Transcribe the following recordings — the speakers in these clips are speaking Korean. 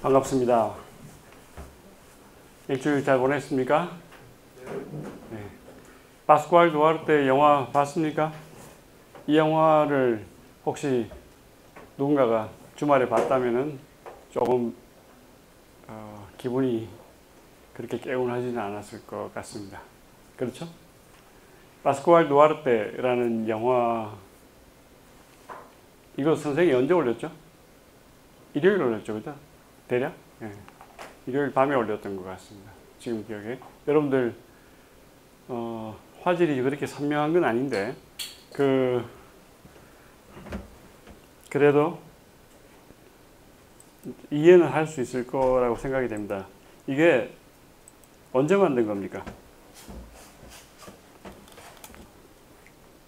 반갑습니다. 일주일 잘 보냈습니까? 네. 파스쿠알 두아르테 영화 봤습니까? 이 영화를 혹시 누군가가 주말에 봤다면은 조금 기분이 그렇게 개운하지는 않았을 것 같습니다. 그렇죠? 파스쿠알 두아르테라는 영화, 이거 선생님이 언제 올렸죠? 일요일 올렸죠, 그죠? 대략? 네. 일요일 밤에 올렸던 것 같습니다. 지금 기억에. 여러분들, 화질이 그렇게 선명한 건 아닌데, 그래도 이해는 할 수 있을 거라고 생각이 됩니다. 이게 언제 만든 겁니까?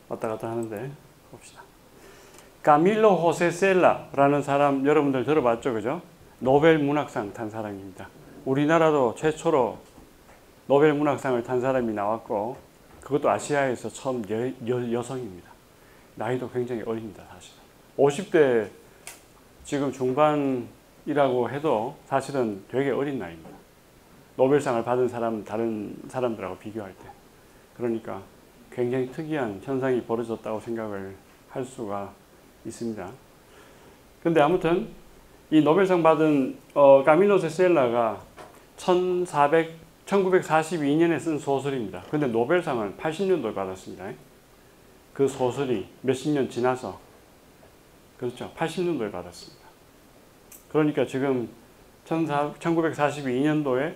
왔다 갔다 하는데, 봅시다. 카밀로 호세 셀라라는 사람 여러분들 들어봤죠, 그죠? 노벨 문학상 탄 사람입니다. 우리나라도 최초로 노벨 문학상을 탄 사람이 나왔고, 그것도 아시아에서 처음 여성입니다. 나이도 굉장히 어립니다, 사실은. 50대 지금 중반이라고 해도 사실은 되게 어린 나이입니다. 노벨상을 받은 사람, 다른 사람들하고 비교할 때. 그러니까 굉장히 특이한 현상이 벌어졌다고 생각을 할 수가 있습니다. 근데 아무튼 이 노벨상 받은 카밀로 세셀라가 1942년에 쓴 소설입니다. 근데 노벨상을 80년도에 받았습니다. 그 소설이 몇십 년 지나서, 그렇죠, 80년도에 받았습니다. 그러니까 지금 1942년도에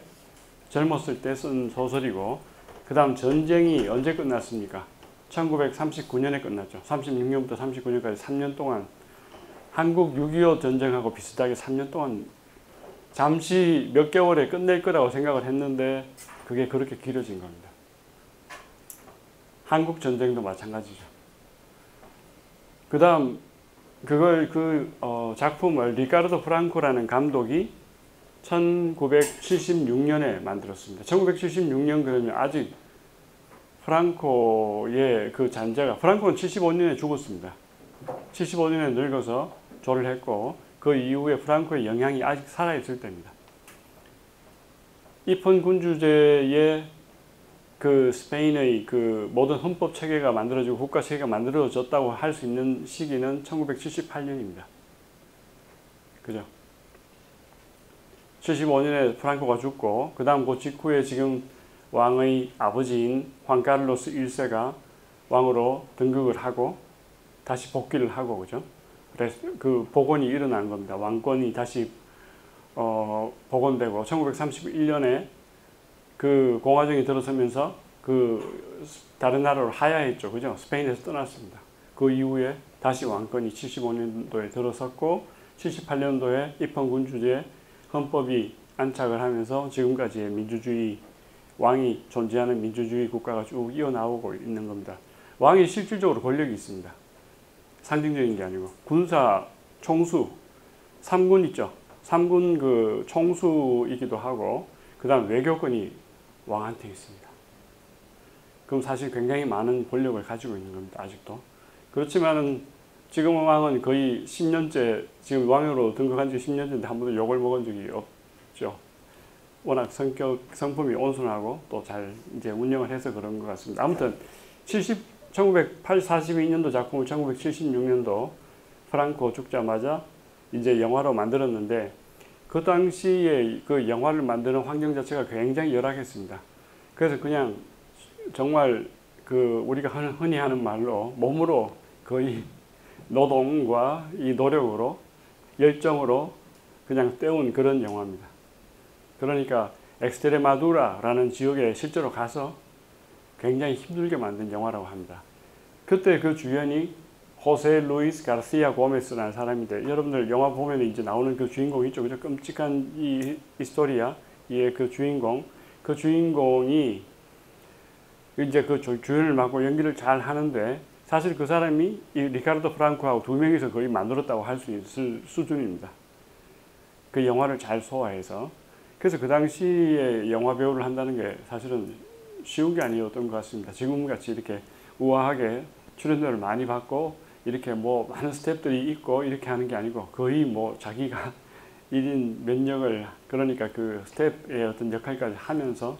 젊었을 때 쓴 소설이고, 그 다음 전쟁이 언제 끝났습니까? 1939년에 끝났죠. 36년부터 39년까지 3년 동안 한국 6.25 전쟁하고 비슷하게 3년 동안 잠시 몇 개월에 끝낼 거라고 생각을 했는데 그게 그렇게 길어진 겁니다. 한국 전쟁도 마찬가지죠. 그 다음 작품을 리카르도 프랑코라는 감독이 1976년에 만들었습니다. 1976년 그러면 아직 프랑코의 그 잔재가, 프랑코는 75년에 죽었습니다. 75년에 늙어서 졸을 했고, 그 이후에 프랑코의 영향이 아직 살아있을 때입니다. 이폰 군주제의 그 스페인의 그 모든 헌법 체계가 만들어지고 국가 체계가 만들어졌다고 할 수 있는 시기는 1978년입니다. 그죠? 75년에 프랑코가 죽고, 그 다음 그 직후에 지금 왕의 아버지인 황카를로스 1세가 왕으로 등극을 하고 다시 복귀를 하고, 그죠? 그래서 그 복원이 일어난 겁니다. 왕권이 다시 복원되고, 1931년에 그 공화정이 들어서면서 그 다른 나라로 하야했죠, 그죠? 스페인에서 떠났습니다. 그 이후에 다시 왕권이 75년도에 들어섰고, 78년도에 이폰 군주제 헌법이 안착을 하면서 지금까지의 민주주의, 왕이 존재하는 민주주의 국가가 쭉 이어나오고 있는 겁니다. 왕이 실질적으로 권력이 있습니다. 상징적인 게 아니고. 군사 총수, 3군 있죠. 3군 그 총수이기도 하고, 그 다음 외교권이 왕한테 있습니다. 그럼 사실 굉장히 많은 권력을 가지고 있는 겁니다, 아직도. 그렇지만은 지금 왕은 거의 10년째, 지금 왕으로 등극한 지 10년째인데 한 번도 욕을 먹은 적이 없죠. 워낙 성품이 온순하고 또 잘 이제 운영을 해서 그런 것 같습니다. 아무튼 1942년도 작품을 1976년도 프랑코 죽자마자 이제 영화로 만들었는데, 그 당시에 그 영화를 만드는 환경 자체가 굉장히 열악했습니다. 그래서 그냥 정말 그 우리가 흔히 하는 말로 몸으로 거의 노동과 이 노력으로 열정으로 그냥 때운 그런 영화입니다. 그러니까 엑스트레마두라라는 지역에 실제로 가서 굉장히 힘들게 만든 영화라고 합니다. 그때 그 주연이 호세 루이스 가르시아 고메스라는 사람인데, 여러분들 영화 보면 이제 나오는 그 주인공 있죠, 그죠? 끔찍한 이 히스토리아의 그 주인공이 이제 그 주연을 맡고 연기를 잘 하는데, 사실 그 사람이 이 리카르도 프랑코하고 두 명이서 거의 만들었다고 할 수 있을 수준입니다. 그 영화를 잘 소화해서. 그래서 그 당시에 영화 배우를 한다는 게 사실은 쉬운 게 아니었던 것 같습니다. 지금같이 이렇게 우아하게 출연료를 많이 받고 이렇게 뭐 많은 스태프들이 있고 이렇게 하는 게 아니고, 거의 뭐 자기가 1인 몇 역을, 그러니까 그 스텝의 어떤 역할까지 하면서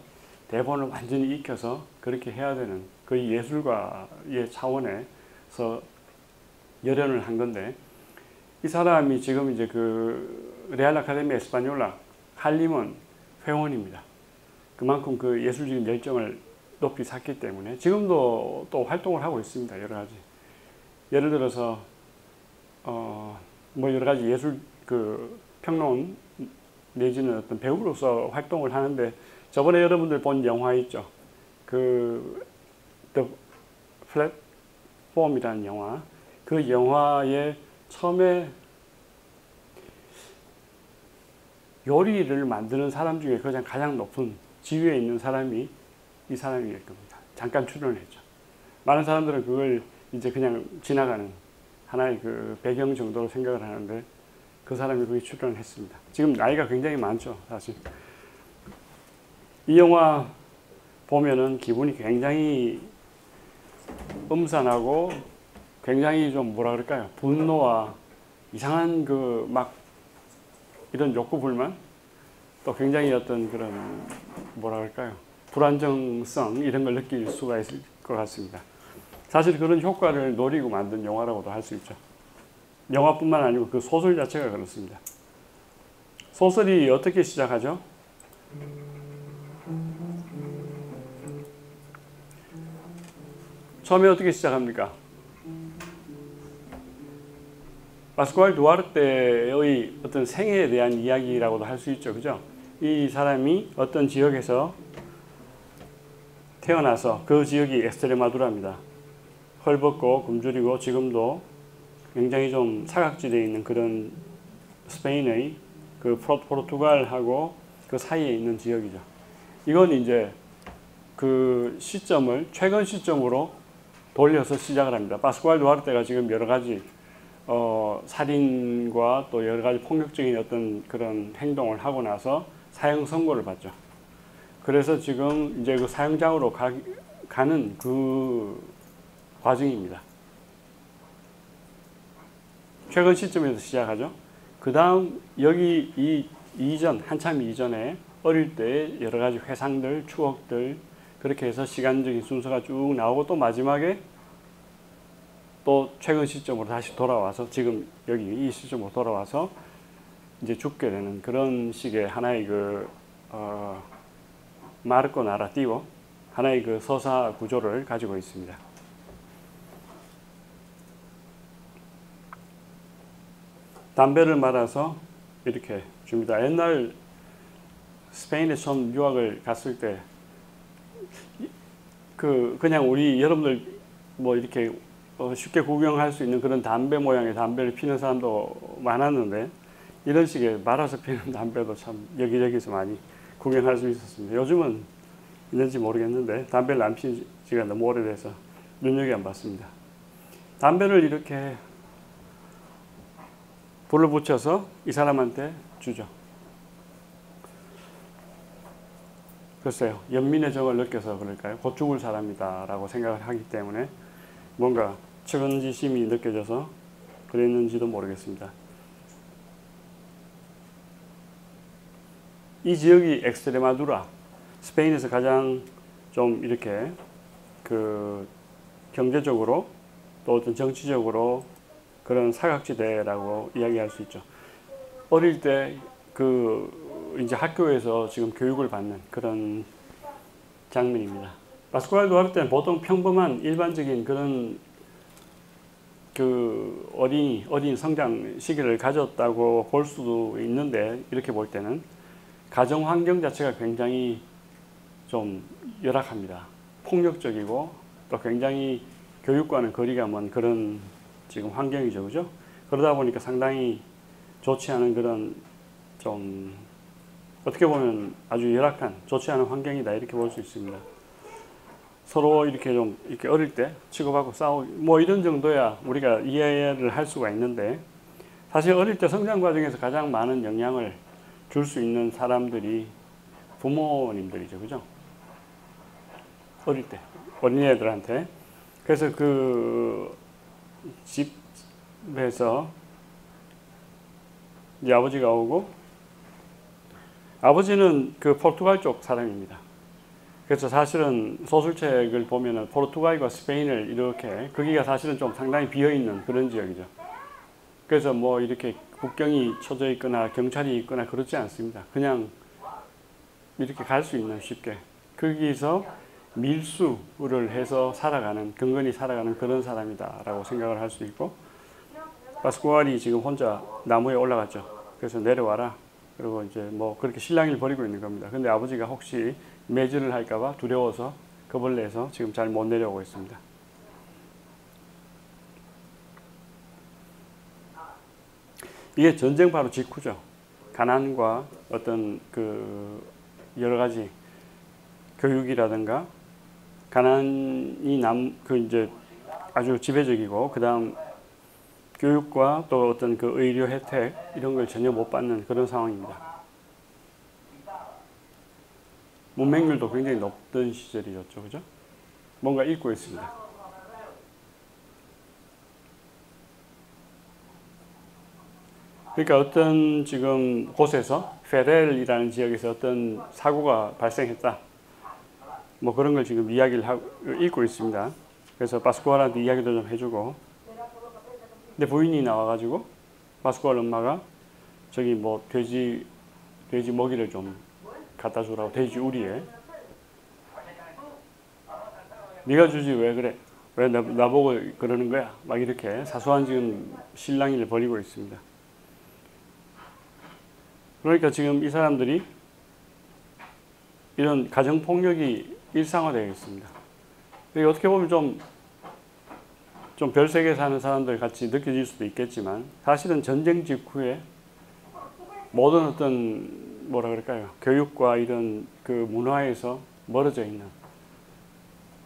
대본을 완전히 익혀서 그렇게 해야 되는 거의 예술가의 차원에서 열연을 한 건데, 이 사람이 지금 이제 그 레알 아카데미 에스파뇰라 한림원 회원입니다. 그만큼 그 예술적인 열정을 높이 샀기 때문에 지금도 또 활동을 하고 있습니다. 여러 가지. 예를 들어서 뭐 여러 가지 예술 그 평론 내지는 어떤 배우로서 활동을 하는데, 저번에 여러분들 본 영화 있죠. 그 The Platform이라는 영화. 그 영화에 처음에 요리를 만드는 사람 중에 가장 높은 지위에 있는 사람이 이 사람일 겁니다. 잠깐 출연을 했죠. 많은 사람들은 그걸 이제 그냥 지나가는 하나의 그 배경 정도로 생각을 하는데, 그 사람이 거기 출연을 했습니다. 지금 나이가 굉장히 많죠, 사실. 이 영화 보면은 기분이 굉장히 음산하고 굉장히 좀 뭐라 그럴까요? 분노와 이상한 그 막 이런 욕구 불만, 또 굉장히 어떤 그런 뭐라 그럴까요? 불안정성 이런 걸 느낄 수가 있을 것 같습니다. 사실 그런 효과를 노리고 만든 영화라고도 할 수 있죠. 영화뿐만 아니고 그 소설 자체가 그렇습니다. 소설이 어떻게 시작하죠? 처음에 어떻게 시작합니까? 파스쿠알 두아르테의 어떤 생애에 대한 이야기라고도 할 수 있죠. 그죠? 이 사람이 어떤 지역에서 태어나서, 그 지역이 에스트레마두라입니다. 헐벗고 굶주리고 지금도 굉장히 좀 사각지대에 있는 그런 스페인의 그 포르투갈하고 그 사이에 있는 지역이죠. 이건 이제 그 시점을 최근 시점으로 돌려서 시작을 합니다. 파스쿠알 두아르테가 지금 여러 가지 살인과 또 여러 가지 폭력적인 어떤 그런 행동을 하고 나서 사형 선고를 받죠. 그래서 지금 이제 그 사형장으로 가는 그 과정입니다. 최근 시점에서 시작하죠. 그 다음 여기 한참 이전에 어릴 때의 여러 가지 회상들, 추억들, 그렇게 해서 시간적인 순서가 쭉 나오고, 또 마지막에 또 최근 시점으로 다시 돌아와서 지금 여기 이 시점으로 돌아와서 이제 죽게 되는 그런 식의 하나의 그 마르코 나라티보, 하나의 그 서사 구조를 가지고 있습니다. 담배를 말아서 이렇게 줍니다. 옛날 스페인에 처음 유학을 갔을 때 그냥 우리 여러분들 뭐 이렇게 쉽게 구경할 수 있는 그런 담배 모양의 담배를 피는 사람도 많았는데, 이런 식의 말아서 피는 담배도 참 여기저기서 많이 구경할 수 있었습니다. 요즘은 있는지 모르겠는데 담배를 안 피운 지가 너무 오래돼서 눈여겨 안 봤습니다. 담배를 이렇게 불을 붙여서 이 사람한테 주죠. 글쎄요, 연민의 정을 느껴서 그럴까요? 곧 죽을 사람이다 라고 생각을 하기 때문에 뭔가 측은지심이 느껴져서 그랬는지도 모르겠습니다. 이 지역이 엑스트레마두라, 스페인에서 가장 좀 이렇게 그 경제적으로 또 어떤 정치적으로 그런 사각지대라고 이야기할 수 있죠. 어릴 때 그 이제 학교에서 지금 교육을 받는 그런 장면입니다. 파스쿠알 두아르테는 보통 평범한 일반적인 그런 그 어린 성장 시기를 가졌다고 볼 수도 있는데, 이렇게 볼 때는 가정 환경 자체가 굉장히 좀 열악합니다. 폭력적이고 또 굉장히 교육과는 거리가 먼 그런 지금 환경이죠. 그죠? 그러다 보니까 상당히 좋지 않은 그런 좀 어떻게 보면 아주 열악한 좋지 않은 환경이다, 이렇게 볼 수 있습니다. 서로 이렇게 좀 이렇게 어릴 때 치고받고 싸우고 뭐 이런 정도야 우리가 이해를 할 수가 있는데, 사실 어릴 때 성장 과정에서 가장 많은 영향을 줄 수 있는 사람들이 부모님들이죠. 그죠? 어릴 때 어린애들한테. 그래서 그 집에서 이제 아버지가 오고 아버지는 그 포르투갈 쪽 사람입니다. 그래서 사실은 소설책을 보면은 포르투갈과 스페인을 이렇게 거기가 사실은 좀 상당히 비어있는 그런 지역이죠. 그래서 뭐 이렇게 국경이 쳐져 있거나 경찰이 있거나 그렇지 않습니다. 그냥 이렇게 갈 수 있는 쉽게 거기서 밀수를 해서 살아가는 근근히 살아가는 그런 사람이다라고 생각을 할 수 있고 파스쿠알이 지금 혼자 나무에 올라갔죠. 그래서 내려와라. 그리고 이제 뭐 그렇게 실랑이를 벌이고 있는 겁니다. 근데 아버지가 혹시 매질을 할까봐 두려워서 겁을 내서 지금 잘 못 내려오고 있습니다. 이게 전쟁 바로 직후죠. 가난과 어떤 그 여러 가지 교육이라든가 가난이 그 이제 아주 지배적이고 그 다음 교육과 또 어떤 그 의료 혜택 이런 걸 전혀 못 받는 그런 상황입니다. 문맹률도 굉장히 높던 시절이었죠. 그죠? 뭔가 읽고 있습니다. 그러니까 어떤 지금 곳에서 페렐이라는 지역에서 어떤 사고가 발생했다. 뭐 그런 걸 지금 이야기를 읽고 있습니다. 그래서 파스쿠알한테 이야기도 좀 해주고. 근데 부인이 나와가지고 파스쿠알 엄마가 저기 뭐 돼지 먹이를 좀 갖다 주라고 돼지 우리에. 네가 주지 왜 그래? 왜 나보고 그러는 거야? 막 이렇게 사소한 지금 실랑이를 벌이고 있습니다. 그러니까 지금 이 사람들이 이런 가정폭력이 일상화되어 있습니다. 어떻게 보면 좀 별세계 사는 사람들 같이 느껴질 수도 있겠지만 사실은 전쟁 직후에 모든 어떤 뭐라 그럴까요? 교육과 이런 그 문화에서 멀어져 있는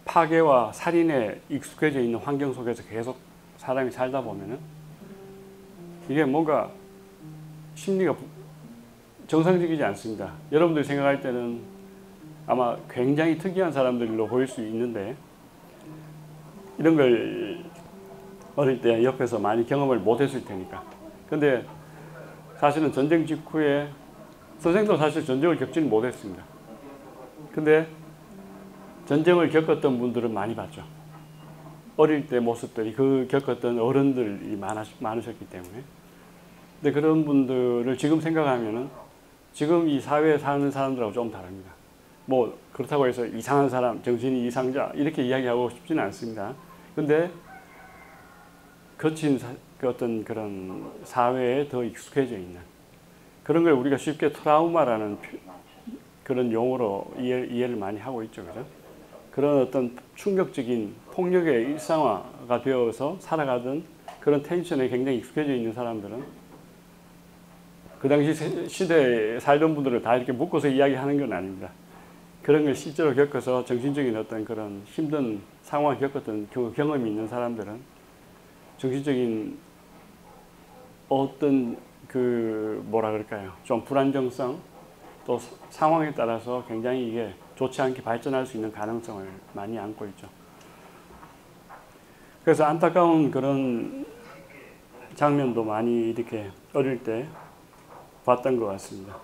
파괴와 살인에 익숙해져 있는 환경 속에서 계속 사람이 살다 보면은 이게 뭔가 심리가 정상적이지 않습니다. 여러분들이 생각할 때는 아마 굉장히 특이한 사람들로 보일 수 있는데 이런 걸 어릴 때 옆에서 많이 경험을 못 했을 테니까. 근데 사실은 전쟁 직후에 선생도 사실 전쟁을 겪지는 못했습니다. 근데 전쟁을 겪었던 분들은 많이 봤죠. 어릴 때 모습들이 그 겪었던 어른들이 많으셨기 때문에. 근데 그런 분들을 지금 생각하면은 지금 이 사회에 사는 사람들하고 좀 다릅니다. 뭐 그렇다고 해서 이상한 사람, 정신이 이상자 이렇게 이야기하고 싶지는 않습니다. 근데 거친 어떤 그런 사회에 더 익숙해져 있는 그런 걸 우리가 쉽게 트라우마라는 그런 용어로 이해를 많이 하고 있죠. 그죠? 그런 어떤 충격적인 폭력의 일상화가 되어서 살아가던 그런 텐션에 굉장히 익숙해져 있는 사람들은 그 당시 시대에 살던 분들을 다 이렇게 묶어서 이야기하는 건 아닙니다. 그런 걸 실제로 겪어서 정신적인 어떤 그런 힘든 상황을 겪었던 경험이 있는 사람들은 정신적인 어떤 그 뭐라 그럴까요? 좀 불안정성 또 상황에 따라서 굉장히 이게 좋지 않게 발전할 수 있는 가능성을 많이 안고 있죠. 그래서 안타까운 그런 장면도 많이 이렇게 어릴 때 봤던 것 같습니다.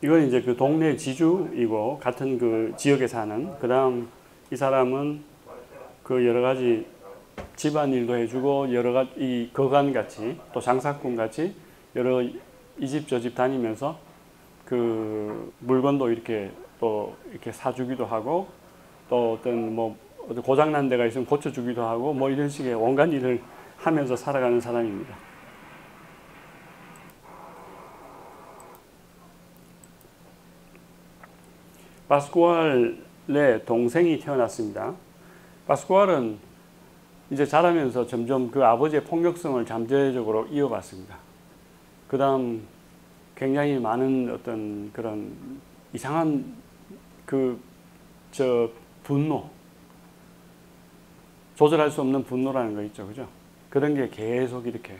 이건 이제 그 동네 지주이고 같은 그 지역에 사는 그 다음 이 사람은 그 여러 가지 집안일도 해주고 여러 가지 이 거간 같이 또 장사꾼 같이 여러 이 집 저 집 다니면서 그 물건도 이렇게 또 이렇게 사주기도 하고 또 어떤 뭐 고장난 데가 있으면 고쳐주기도 하고 뭐 이런 식의 온갖 일을 하면서 살아가는 사람입니다. 파스쿠알의 동생이 태어났습니다. 파스쿠알은 이제 자라면서 점점 그 아버지의 폭력성을 잠재적으로 이어갔습니다. 그 다음 굉장히 많은 어떤 그런 이상한 분노, 조절할 수 없는 분노라는 거 있죠. 그죠? 그런 게 계속 이렇게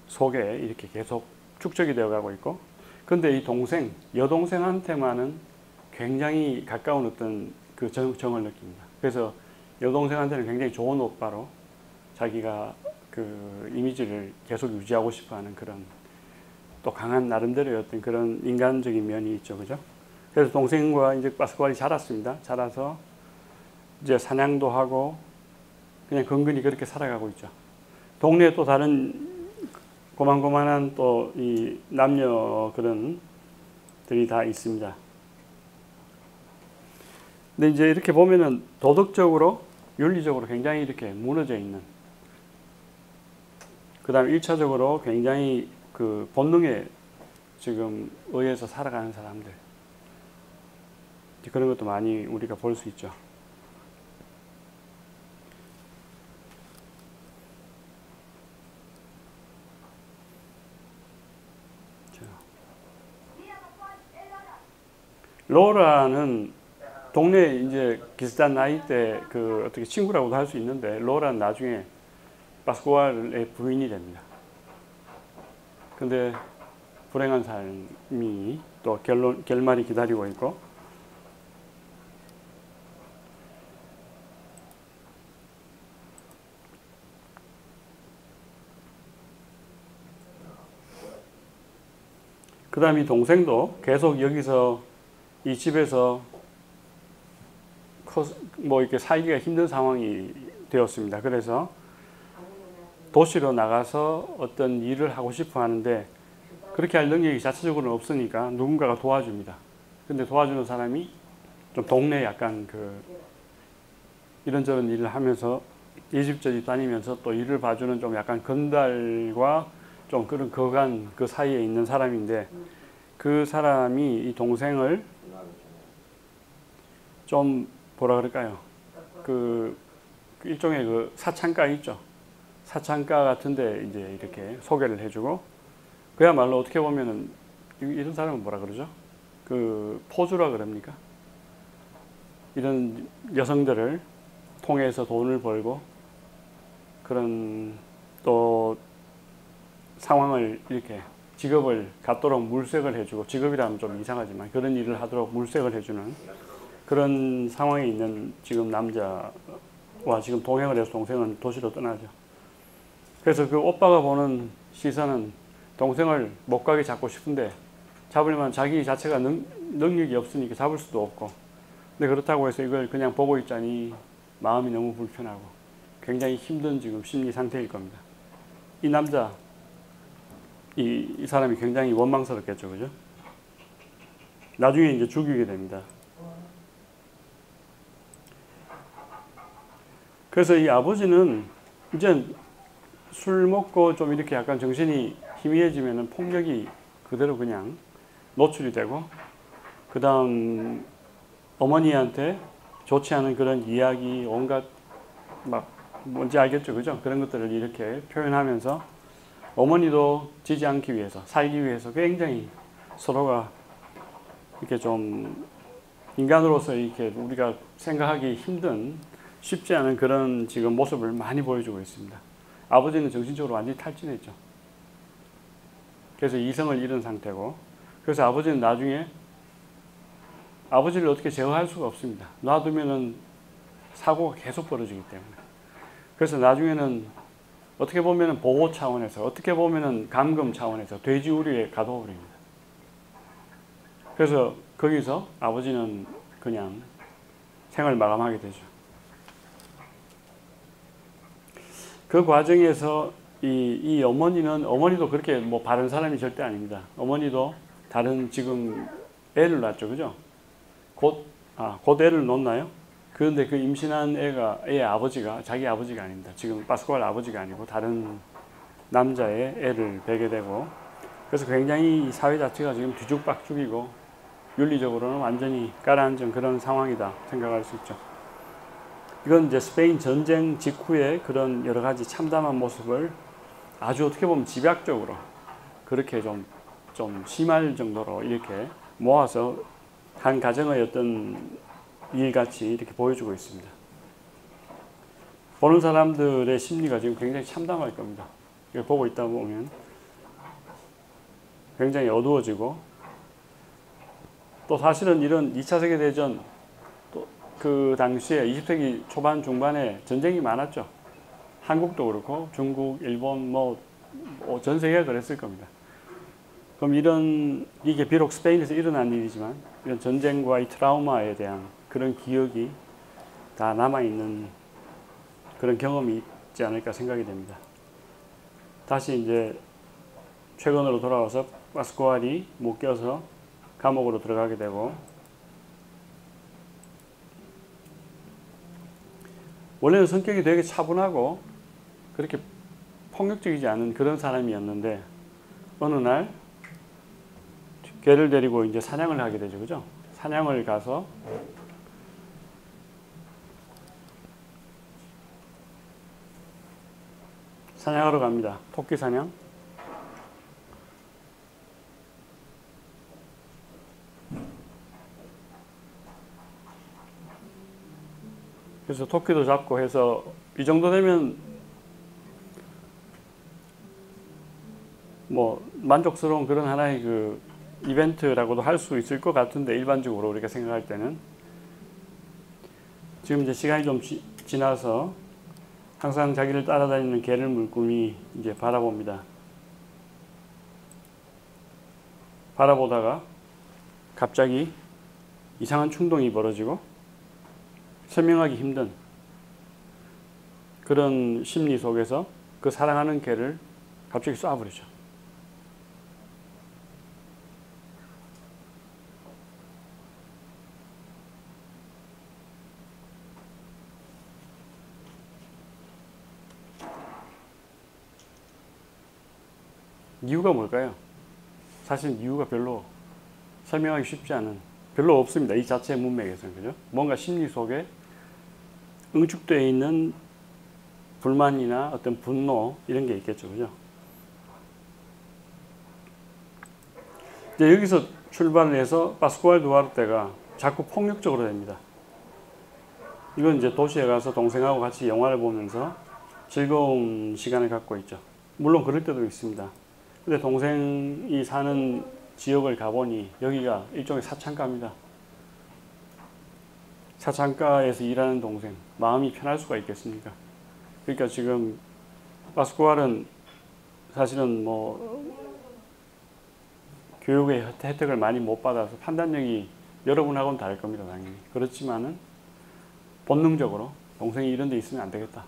속에 이렇게 계속 축적이 되어 가고 있고, 근데 이 여동생한테만은 굉장히 가까운 어떤 그 정을 느낍니다. 그래서 여동생한테는 굉장히 좋은 오빠로 자기가 그 이미지를 계속 유지하고 싶어하는 그런 또 강한 나름대로의 어떤 그런 인간적인 면이 있죠, 그죠? 그래서 동생과 이제 파스쿠알이 자랐습니다. 자라서 이제 사냥도 하고 그냥 근근히 그렇게 살아가고 있죠. 동네에 또 다른 고만고만한 또 이 남녀 그런 들이 다 있습니다. 근데 이제 이렇게 보면은 도덕적으로 윤리적으로 굉장히 이렇게 무너져 있는, 그 다음에 1차적으로 굉장히 그 본능에 지금 의해서 살아가는 사람들, 그런 것도 많이 우리가 볼 수 있죠. 로라는 동네 이제 비슷한 나이 때 그 어떻게 친구라고도 할 수 있는데, 로라는 나중에 파스쿠알의 부인이 됩니다. 근데 불행한 삶이 또 결말이 기다리고 있고, 그 다음에 이 동생도 계속 여기서 이 집에서 뭐 이렇게 살기가 힘든 상황이 되었습니다. 그래서 도시로 나가서 어떤 일을 하고 싶어 하는데 그렇게 할 능력이 자체적으로는 없으니까 누군가가 도와줍니다. 근데 도와주는 사람이 좀 동네에 약간 그 이런저런 일을 하면서 이집저집 다니면서 또 일을 봐주는 좀 약간 건달과 좀 그런 거간 그 사이에 있는 사람인데, 그 사람이 이 동생을 좀 뭐라 그럴까요? 그 일종의 그 사창가 있죠. 사창가 같은데 이제 이렇게 소개를 해주고, 그야말로 어떻게 보면은 이런 사람은 뭐라 그러죠? 그 포주라 그럽니까? 이런 여성들을 통해서 돈을 벌고 그런 또 상황을 이렇게 직업을 갖도록 물색을 해주고, 직업이라면 좀 이상하지만 그런 일을 하도록 물색을 해주는 그런 상황에 있는 지금 남자와 지금 동행을 해서 동생은 도시로 떠나죠. 그래서 그 오빠가 보는 시선은 동생을 못 가게 잡고 싶은데 잡으려면 자기 자체가 능력이 없으니까 잡을 수도 없고, 근데 그렇다고 해서 이걸 그냥 보고 있자니 마음이 너무 불편하고 굉장히 힘든 지금 심리 상태일 겁니다. 이 남자, 이 사람이 굉장히 원망스럽겠죠, 그죠? 나중에 이제 죽이게 됩니다. 그래서 이 아버지는 이제 술 먹고 좀 이렇게 약간 정신이 희미해지면은 폭력이 그대로 그냥 노출이 되고, 그 다음 어머니한테 좋지 않은 그런 이야기, 온갖 막 뭔지 알겠죠, 그죠? 그런 것들을 이렇게 표현하면서 어머니도 지지 않기 위해서, 살기 위해서 굉장히 서로가 이렇게 좀 인간으로서 이렇게 우리가 생각하기 힘든, 쉽지 않은 그런 지금 모습을 많이 보여주고 있습니다. 아버지는 정신적으로 완전히 탈진했죠. 그래서 이성을 잃은 상태고, 그래서 아버지는 나중에 아버지를 어떻게 제어할 수가 없습니다. 놔두면은 사고가 계속 벌어지기 때문에. 그래서 나중에는 어떻게 보면은 보호 차원에서, 어떻게 보면은 감금 차원에서 돼지우리에 가둬버립니다. 그래서 거기서 아버지는 그냥 생을 마감하게 되죠. 그 과정에서 이 어머니도 그렇게 뭐 바른 사람이 절대 아닙니다. 어머니도 다른 지금 애를 낳았죠, 그죠? 곧 애를 놓나요? 그런데 그 임신한 애의 아버지가 자기 아버지가 아닙니다. 지금 파스쿠알 아버지가 아니고 다른 남자의 애를 베게 되고, 그래서 굉장히 이 사회 자체가 지금 뒤죽박죽이고 윤리적으로는 완전히 가라앉은 그런 상황이다 생각할 수 있죠. 이건 이제 스페인 전쟁 직후에 그런 여러 가지 참담한 모습을 아주 어떻게 보면 집약적으로 그렇게 좀 심할 정도로 이렇게 모아서 한 가정의 어떤 일같이 이렇게 보여주고 있습니다. 보는 사람들의 심리가 지금 굉장히 참담할 겁니다. 이걸 보고 있다 보면 굉장히 어두워지고, 또 사실은 이런 2차 세계대전 또 그 당시에 20세기 초반 중반에 전쟁이 많았죠. 한국도 그렇고 중국, 일본 뭐 전 세계가 그랬을 겁니다. 그럼 이게 비록 스페인에서 일어난 일이지만 이런 전쟁과 이 트라우마에 대한 그런 기억이 다 남아있는 그런 경험이 있지 않을까 생각이 됩니다. 다시 이제 최근으로 돌아와서 파스쿠알이 묶여서 감옥으로 들어가게 되고, 원래는 성격이 되게 차분하고 그렇게 폭력적이지 않은 그런 사람이었는데 어느 날 개를 데리고 이제 사냥을 하게 되죠. 그죠? 사냥을 가서 사냥하러 갑니다. 토끼 사냥. 그래서 토끼도 잡고 해서 이 정도 되면 뭐 만족스러운 그런 하나의 그 이벤트라고도 할 수 있을 것 같은데, 일반적으로 우리가 생각할 때는. 지금 이제 시간이 좀 지나서 항상 자기를 따라다니는 개를 물고미 이제 바라봅니다. 바라보다가 갑자기 이상한 충동이 벌어지고 설명하기 힘든 그런 심리 속에서 그 사랑하는 개를 갑자기 쏴버리죠. 이유가 뭘까요? 사실 이유가 별로 설명하기 쉽지 않은, 별로 없습니다. 이 자체의 문맥에서는. 그죠? 뭔가 심리 속에 응축되어 있는 불만이나 어떤 분노 이런 게 있겠죠. 그죠? 이제 여기서 출발을 해서 파스쿠알 두아르테가 자꾸 폭력적으로 됩니다. 이건 이제 도시에 가서 동생하고 같이 영화를 보면서 즐거운 시간을 갖고 있죠. 물론 그럴 때도 있습니다. 근데 동생이 사는 지역을 가보니 여기가 일종의 사창가입니다. 사창가에서 일하는 동생, 마음이 편할 수가 있겠습니까? 그러니까 지금 파스쿠알은 사실은 뭐 교육의 혜택을 많이 못 받아서 판단력이 여러분하고는 다를 겁니다, 당연히. 그렇지만은 본능적으로 동생이 이런 데 있으면 안 되겠다,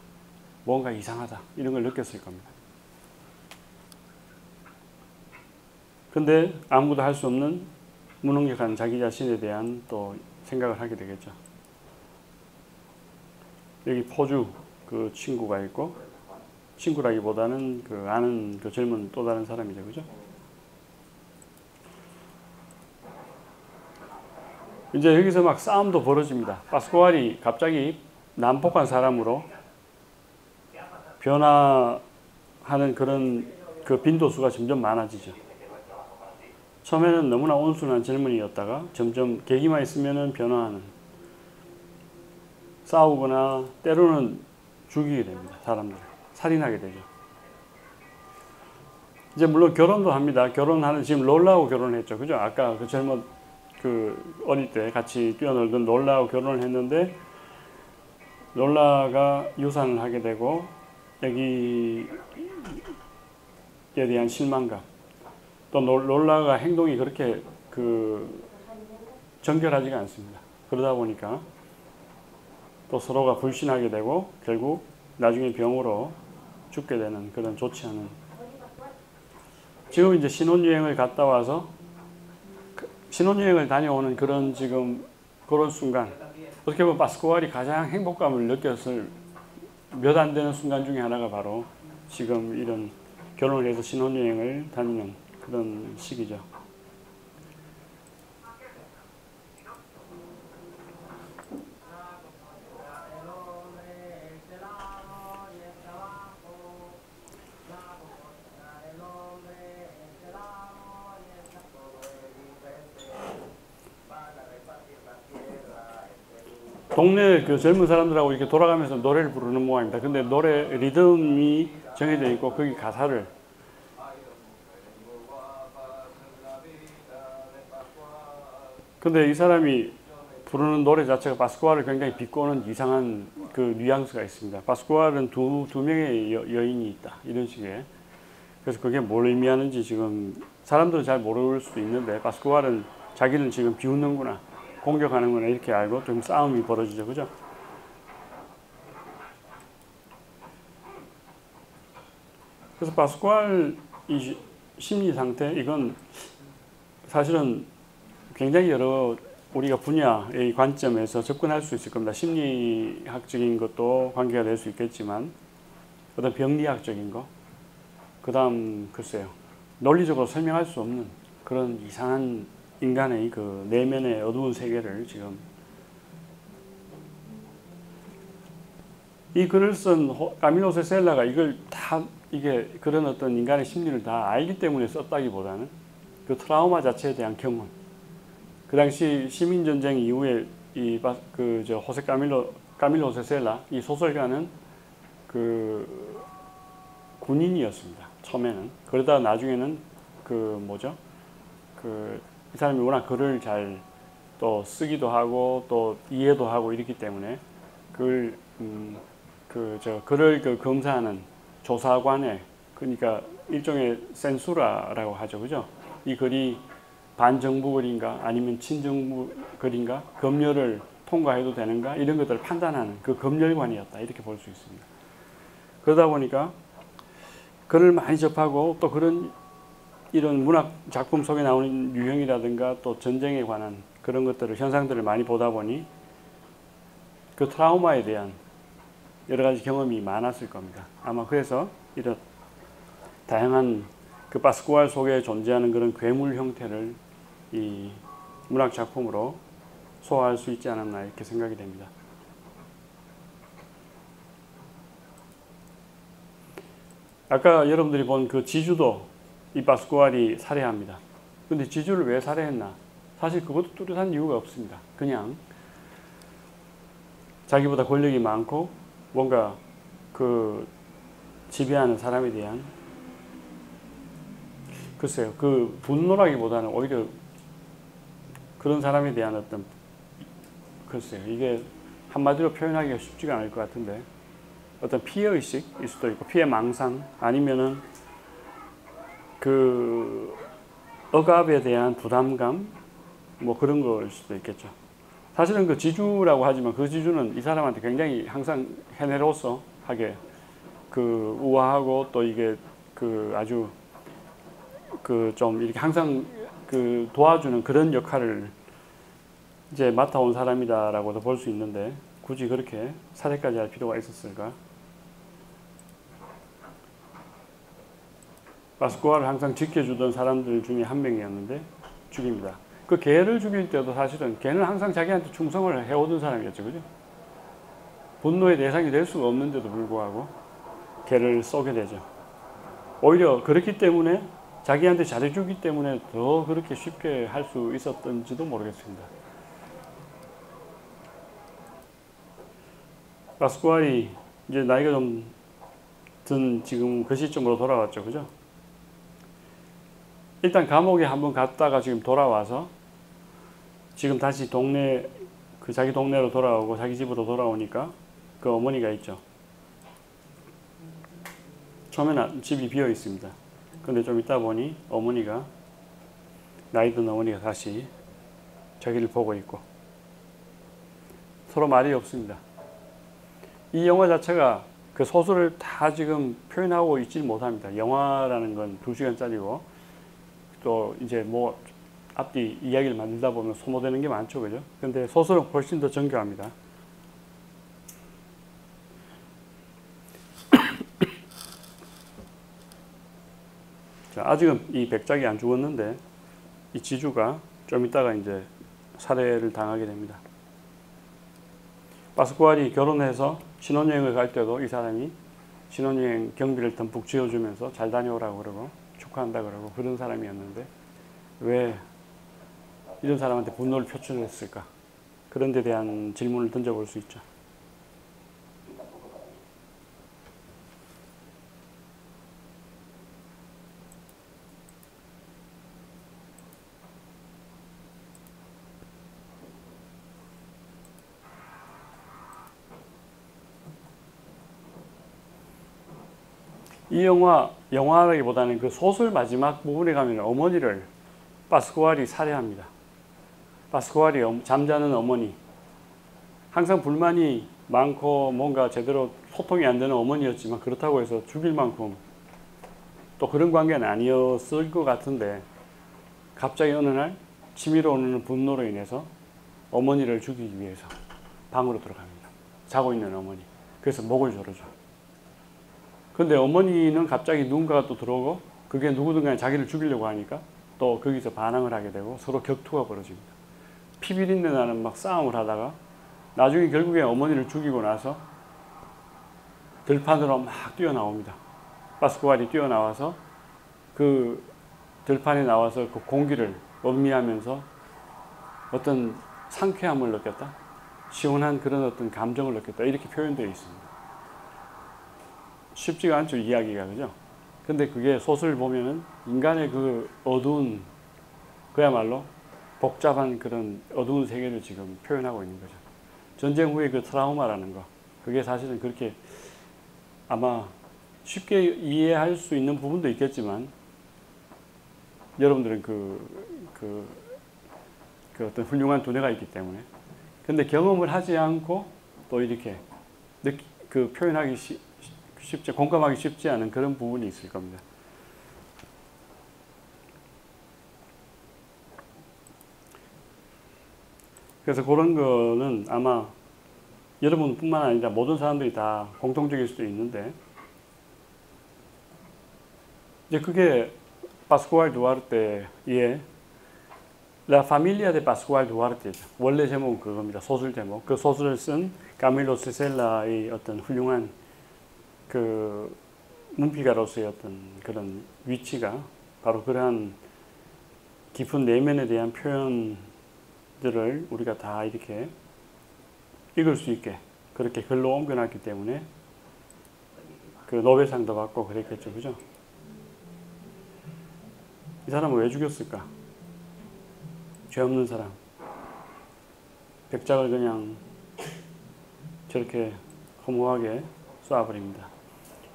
뭔가 이상하다, 이런 걸 느꼈을 겁니다. 근데 아무도 할 수 없는 무능력한 자기 자신에 대한 또 생각을 하게 되겠죠. 여기 포주 그 친구가 있고, 친구라기보다는 그 아는 그 젊은 또 다른 사람이죠. 그죠? 이제 여기서 막 싸움도 벌어집니다. 파스쿠알이 갑자기 난폭한 사람으로 변화하는 그런 그 빈도수가 점점 많아지죠. 처음에는 너무나 온순한 젊은이였다가 점점 계기만 있으면은 변화하는, 싸우거나 때로는 죽이게 됩니다. 사람들 살인하게 되죠. 이제 물론 결혼도 합니다. 결혼하는, 지금 롤라하고 결혼했죠. 그죠? 아까 그 젊은 그 어릴 때 같이 뛰어놀던 롤라하고 결혼을 했는데, 롤라가 유산을 하게 되고 여기에 대한 실망감, 또 롤라가 행동이 그렇게 그 정결하지가 않습니다. 그러다 보니까 또 서로가 불신하게 되고 결국 나중에 병으로 죽게 되는 그런 좋지 않은. 지금 이제 신혼여행을 갔다 와서 신혼여행을 다녀오는 그런 지금 그런 순간, 어떻게 보면 파스쿠알이 가장 행복감을 느꼈을 몇 안 되는 순간 중에 하나가 바로 지금 이런 결혼을 해서 신혼여행을 다니는 그런 시기죠. 동네 그 젊은 사람들하고 이렇게 돌아가면서 노래를 부르는 모양입니다. 근데 노래 리듬이 정해져 있고 거기 가사를, 근데 이 사람이 부르는 노래 자체가 파스쿠알을 굉장히 비꼬는 이상한 그 뉘앙스가 있습니다. 파스쿠알은 두 명의 여인이 있다. 이런 식의. 그래서 그게 뭘 의미하는지 지금 사람들은 잘 모를 수도 있는데 파스쿠알은 자기는 지금 비웃는구나, 공격하는구나 이렇게 알고 좀 싸움이 벌어지죠. 그죠? 그래서 파스쿠알 이 심리 상태 이건 사실은 굉장히 여러 우리가 분야의 관점에서 접근할 수 있을 겁니다. 심리학적인 것도 관계가 될 수 있겠지만 어떤 병리학적인 거, 그 다음 글쎄요, 논리적으로 설명할 수 없는 그런 이상한 인간의 그 내면의 어두운 세계를 지금 이 글을 쓴 까밀로 세셀라가 이걸 다 이게 그런 어떤 인간의 심리를 다 알기 때문에 썼다기보다는 그 트라우마 자체에 대한 경험, 그 당시 시민전쟁 이후에 호세 까밀로 세셀라 이 소설가는 그 군인이었습니다. 처음에는. 그러다 나중에는 이 사람이 워낙 글을 잘 또 쓰기도 하고 또 이해도 하고 이렇기 때문에 글을 검사하는 조사관의, 그러니까 일종의 센수라라고 하죠. 그죠? 이 글이 반정부 글인가 아니면 친정부 글인가, 검열을 통과해도 되는가 이런 것들을 판단하는 그 검열관이었다. 이렇게 볼 수 있습니다. 그러다 보니까 글을 많이 접하고 또 이런 문학 작품 속에 나오는 유형이라든가 또 전쟁에 관한 그런 것들을, 현상들을 많이 보다 보니 그 트라우마에 대한 여러 가지 경험이 많았을 겁니다. 아마 그래서 이런 다양한 그 파스쿠알 속에 존재하는 그런 괴물 형태를 이 문학 작품으로 소화할 수 있지 않았나 이렇게 생각이 됩니다. 아까 여러분들이 본 그 지주도 이 파스쿠알이 살해합니다. 근데 지주를 왜 살해했나? 사실 그것도 뚜렷한 이유가 없습니다. 그냥 자기보다 권력이 많고 뭔가 그 지배하는 사람에 대한, 글쎄요, 그 분노라기보다는 오히려 그런 사람에 대한 어떤, 글쎄요, 이게 한마디로 표현하기가 쉽지가 않을 것 같은데 어떤 피해의식일 수도 있고 피해망상, 아니면은 그 억압에 대한 부담감, 뭐 그런 거일 수도 있겠죠. 사실은 그 지주라고 하지만 그 지주는 이 사람한테 굉장히 항상 헤네로서하게 그 우아하고 또 이게 그 아주 그 좀 이렇게 항상 그 도와주는 그런 역할을 이제 맡아온 사람이다라고도 볼 수 있는데 굳이 그렇게 살해까지 할 필요가 있었을까? 파스쿠알을 항상 지켜주던 사람들 중에 한 명이었는데 죽입니다. 그 개를 죽일 때도 사실은 개는 항상 자기한테 충성을 해오던 사람이었죠. 그죠? 분노의 대상이 될 수가 없는데도 불구하고 개를 쏘게 되죠. 오히려 그렇기 때문에 자기한테 잘해주기 때문에 더 그렇게 쉽게 할 수 있었던지도 모르겠습니다. 파스쿠알이 이제 나이가 좀 든 지금 그 시점으로 돌아왔죠. 그죠? 일단 감옥에 한번 갔다가 지금 돌아와서 지금 다시 자기 동네로 돌아오고 자기 집으로 돌아오니까 그 어머니가 있죠. 처음에는 집이 비어 있습니다. 근데 좀 있다 보니 나이 든 어머니가 다시 자기를 보고 있고 서로 말이 없습니다. 이 영화 자체가 그 소설을 다 지금 표현하고 있지 못합니다. 영화라는 건 2시간짜리고 또 이제 뭐 앞뒤 이야기를 만들다 보면 소모되는 게 많죠. 그죠? 근데 소설은 훨씬 더 정교합니다. 자, 아직은 이 백작이 안 죽었는데 이 지주가 좀 있다가 이제 살해를 당하게 됩니다. 파스쿠알이 결혼해서 신혼여행을 갈 때도 이 사람이 신혼여행 경비를 듬뿍 지어주면서 잘 다녀오라고 그러고 축하한다 그러고 그런 사람이었는데 왜 이런 사람한테 분노를 표출했을까? 그런 데 대한 질문을 던져볼 수 있죠. 이 영화라기보다는 그 소설 마지막 부분에 가면 어머니를 파스쿠알이 살해합니다. 파스쿠알이 잠자는 어머니, 항상 불만이 많고 뭔가 제대로 소통이 안 되는 어머니였지만 그렇다고 해서 죽일 만큼 또 그런 관계는 아니었을 것 같은데 갑자기 어느 날 치밀어 오르는 분노로 인해서 어머니를 죽이기 위해서 방으로 들어갑니다. 자고 있는 어머니. 그래서 목을 조르죠. 근데 어머니는 갑자기 누군가가 또 들어오고 그게 누구든 간에 자기를 죽이려고 하니까 또 거기서 반항을 하게 되고 서로 격투가 벌어집니다. 피비린내 나는 막 싸움을 하다가 나중에 결국에 어머니를 죽이고 나서 들판으로 막 뛰어나옵니다. 파스쿠알이 뛰어나와서 그 들판에 나와서 그 공기를 음미하면서 어떤 상쾌함을 느꼈다. 시원한 그런 어떤 감정을 느꼈다. 이렇게 표현되어 있습니다. 쉽지가 않죠, 이야기가. 그죠? 근데 그게 소설을 보면은 인간의 그 어두운, 그야말로 복잡한 그런 어두운 세계를 지금 표현하고 있는 거죠. 전쟁 후에 그 트라우마라는 거. 그게 사실은 그렇게 아마 쉽게 이해할 수 있는 부분도 있겠지만, 여러분들은 그 어떤 훌륭한 두뇌가 있기 때문에. 근데 경험을 하지 않고 또 이렇게 표현하기 쉽지, 공감하기 쉽지 않은 그런 부분이 있을 겁니다. 그래서 그런 거는 아마 여러분뿐만 아니라 모든 사람들이 다 공통적일 수도 있는데, 이제 그게 파스쿠알 두아르테의 La Familia de Pascual Duarte죠. 원래 제목은 그겁니다. 소설 제목. 그 소설을 쓴 카밀로 세셀라의 어떤 훌륭한 그 문피가로서의 어떤 그런 위치가 바로 그러한 깊은 내면에 대한 표현들을 우리가 다 이렇게 읽을 수 있게 그렇게 글로 옮겨놨기 때문에 그 노벨상도 받고 그랬겠죠. 그죠? 이 사람은 왜 죽였을까? 죄 없는 사람. 백작을 그냥 저렇게 허무하게 쏘아버립니다.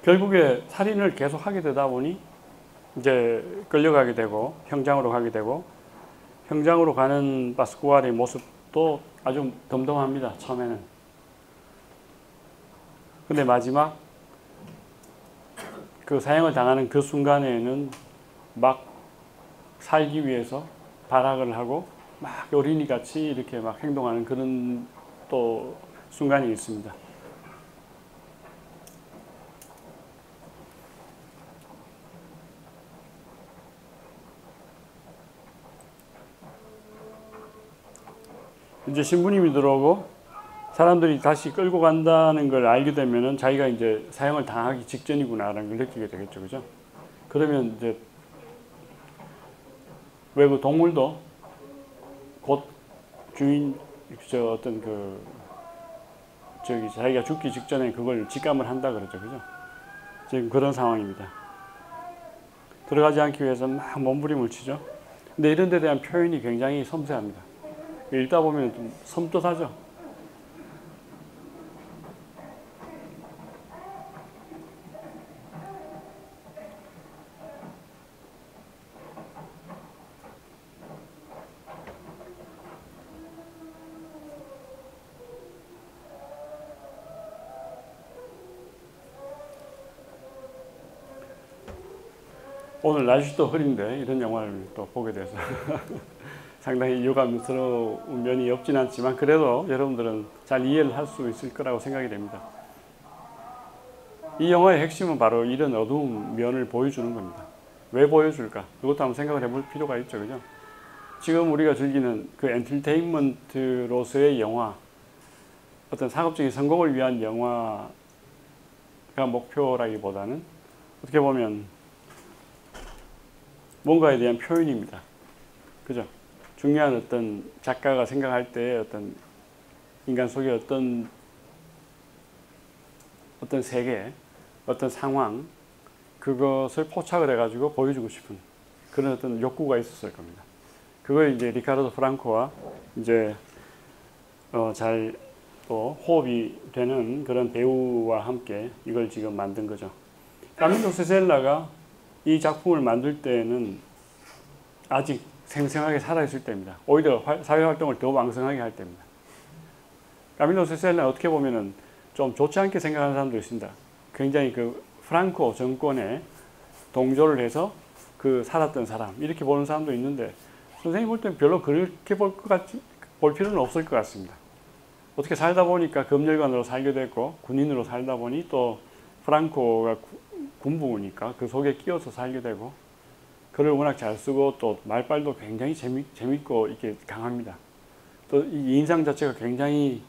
결국에 살인을 계속 하게 되다 보니 이제 끌려가게 되고 형장으로 가게 되고, 형장으로 가는 파스쿠알의 모습도 아주 덤덤합니다. 처음에는. 근데 마지막 그 사형을 당하는 그 순간에는 막 살기 위해서 발악을 하고 막 어린이 같이 이렇게 막 행동하는 그런 또 순간이 있습니다. 이제 신부님이 들어오고 사람들이 다시 끌고 간다는 걸 알게 되면은 자기가 이제 사형을 당하기 직전이구나라는 걸 느끼게 되겠죠. 그죠? 그러면 이제 외부 동물도 곧 주인, 어떤 자기가 죽기 직전에 그걸 직감을 한다 그러죠. 그죠? 지금 그런 상황입니다. 들어가지 않기 위해서 막 몸부림을 치죠. 근데 이런 데 대한 표현이 굉장히 섬세합니다. 읽다 보면 좀 섬뜩하죠. 오늘 날씨도 흐린데 이런 영화를 또 보게 돼서 상당히 유감스러운 면이 없진 않지만 그래도 여러분들은 잘 이해를 할 수 있을 거라고 생각이 됩니다. 이 영화의 핵심은 바로 이런 어두운 면을 보여주는 겁니다. 왜 보여줄까? 그것도 한번 생각을 해볼 필요가 있죠. 그죠? 지금 우리가 즐기는 그 엔터테인먼트로서의 영화, 어떤 상업적인 성공을 위한 영화가 목표라기보다는 어떻게 보면 뭔가에 대한 표현입니다. 그죠? 중요한 어떤 작가가 생각할 때 어떤 인간 속의 어떤 세계, 어떤 상황, 그것을 포착을 해가지고 보여주고 싶은 그런 어떤 욕구가 있었을 겁니다. 그걸 이제 리카르도 프랑코와 이제 잘 또 호흡이 되는 그런 배우와 함께 이걸 지금 만든 거죠. 까밀로 세셀라가 이 작품을 만들 때는 아직 생생하게 살아있을 때입니다. 오히려 사회활동을 더 왕성하게 할 때입니다. 까밀로 세셀라는 어떻게 보면은 좀 좋지 않게 생각하는 사람도 있습니다. 굉장히 그 프랑코 정권에 동조를 해서 그 살았던 사람 이렇게 보는 사람도 있는데 선생님 볼 때는 별로 그렇게 볼 필요는 없을 것 같습니다. 어떻게 살다 보니까 검열관으로 살게 됐고 군인으로 살다 보니 또 프랑코가 군부니까 그 속에 끼어서 살게 되고 글을 워낙 잘 쓰고 또 말빨도 굉장히 재밌고 이렇게 강합니다. 또 이 인상 자체가 굉장히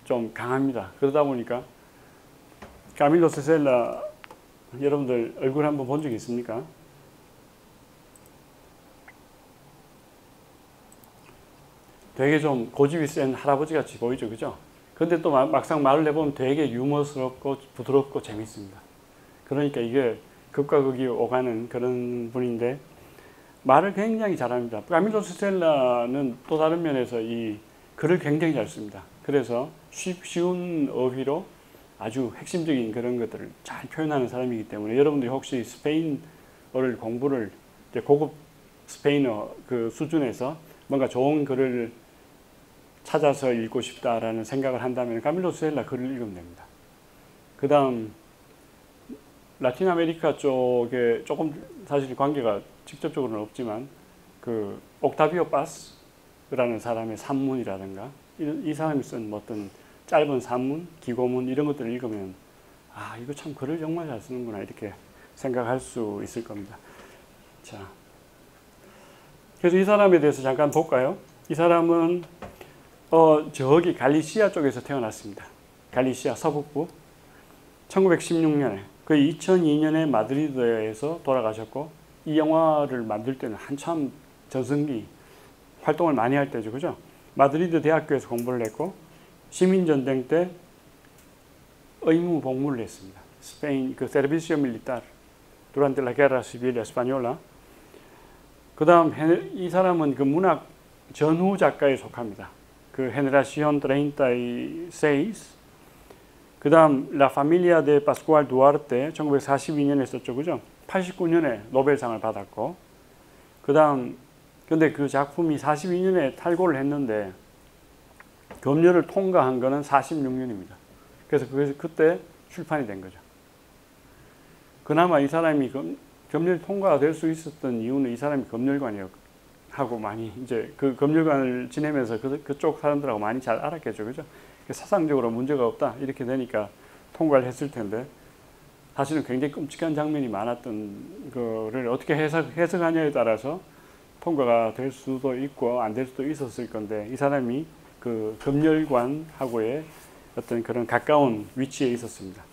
좀 강합니다. 그러다 보니까 까밀로 세셀라 여러분들 얼굴 한번 본 적 있습니까? 되게 좀 고집이 센 할아버지 같이 보이죠, 그죠? 근데 또 막상 말을 해보면 되게 유머스럽고 부드럽고 재밌습니다. 그러니까 이게 극과 극이 오가는 그런 분인데 말을 굉장히 잘합니다. 까밀로 세셀라는 또 다른 면에서 이 글을 굉장히 잘 씁니다. 그래서 쉬운 어휘로 아주 핵심적인 그런 것들을 잘 표현하는 사람이기 때문에 여러분들이 혹시 스페인어를 공부를 이제 고급 스페인어 그 수준에서 뭔가 좋은 글을 찾아서 읽고 싶다라는 생각을 한다면 까밀로 세셀라 글을 읽으면 됩니다. 그 다음 라틴 아메리카 쪽에 조금 사실 관계가 직접적으로는 없지만 그 옥타비오 파스라는 사람의 산문이라든가 이 사람이 쓴 어떤 짧은 산문, 기고문 이런 것들을 읽으면 아 이거 참 글을 정말 잘 쓰는구나 이렇게 생각할 수 있을 겁니다. 자, 그래서 이 사람에 대해서 잠깐 볼까요? 이 사람은 저기 갈리시아 쪽에서 태어났습니다. 갈리시아 서북부 1916년에 그 2002년에 마드리드에서 돌아가셨고 이 영화를 만들 때는 한참 전성기 활동을 많이 할 때죠, 그죠? 마드리드 대학교에서 공부를 했고 시민전쟁 때 의무 복무를 했습니다. 스페인 그 Servicio Militar durante la Guerra Civil Española. 그 다음 이 사람은 그 문학 전후 작가에 속합니다. 그 Generación 36. 그 다음 La Familia de Pascual Duarte 1942년에 썼죠, 그죠? 89년에 노벨상을 받았고 그 다음 근데 그 작품이 42년에 탈고를 했는데 검열을 통과한 거는 46년입니다. 그래서 그때 출판이 된 거죠. 그나마 이 사람이 검열 통과가 될 수 있었던 이유는 이 사람이 검열관하고 많이 이제 그 검열관을 지내면서 그쪽 사람들하고 많이 잘 알았겠죠, 그죠? 사상적으로 문제가 없다 이렇게 되니까 통과를 했을 텐데 사실은 굉장히 끔찍한 장면이 많았던 거를 어떻게 해석하냐에 따라서 통과가 될 수도 있고 안 될 수도 있었을 건데 이 사람이 그 검열관하고의 어떤 그런 가까운 위치에 있었습니다.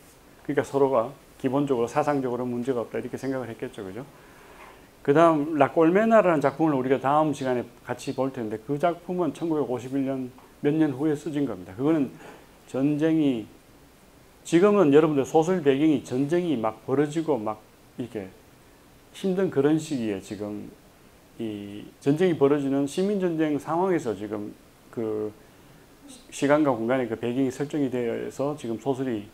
그러니까 서로가 기본적으로 사상적으로 문제가 없다 이렇게 생각을 했겠죠, 그죠? 그 다음 라꼴메나라는 작품을 우리가 다음 시간에 같이 볼 텐데 그 작품은 1951년 몇 년 후에 쓰진 겁니다. 그거는 전쟁이 지금은 여러분들 소설 배경이 전쟁이 막 벌어지고 막 이렇게 힘든 그런 시기에 지금 이 전쟁이 벌어지는 시민전쟁 상황에서 지금 그 시간과 공간의 그 배경이 설정이 되어서 지금 소설이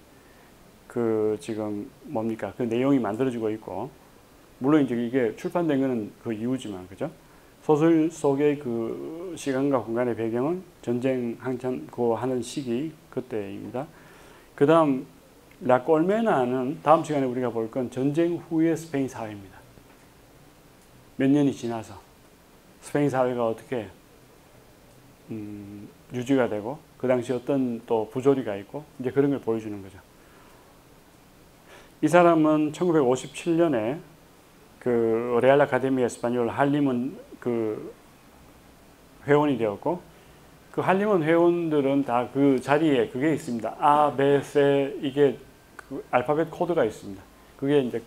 그 지금 뭡니까 그 내용이 만들어지고 있고 물론 이제 이게 출판된 거는 그 이후지만 그죠? 소설 속의 그 시간과 공간의 배경은 전쟁 한참 그 하는 시기 그때입니다. 그 다음 라꼴메나는 다음 시간에 우리가 볼 건 전쟁 후의 스페인 사회입니다. 몇 년이 지나서 스페인 사회가 어떻게 유지가 되고 그 당시 어떤 또 부조리가 있고 이제 그런 걸 보여주는 거죠. 이 사람은 1957년에 그 레알 아카데미 에스파뇰 한림원 그 회원이 되었고 그 한림원 회원들은 다 그 자리에 그게 있습니다. A, B, C 이게 그 알파벳 코드가 있습니다. 그게 이제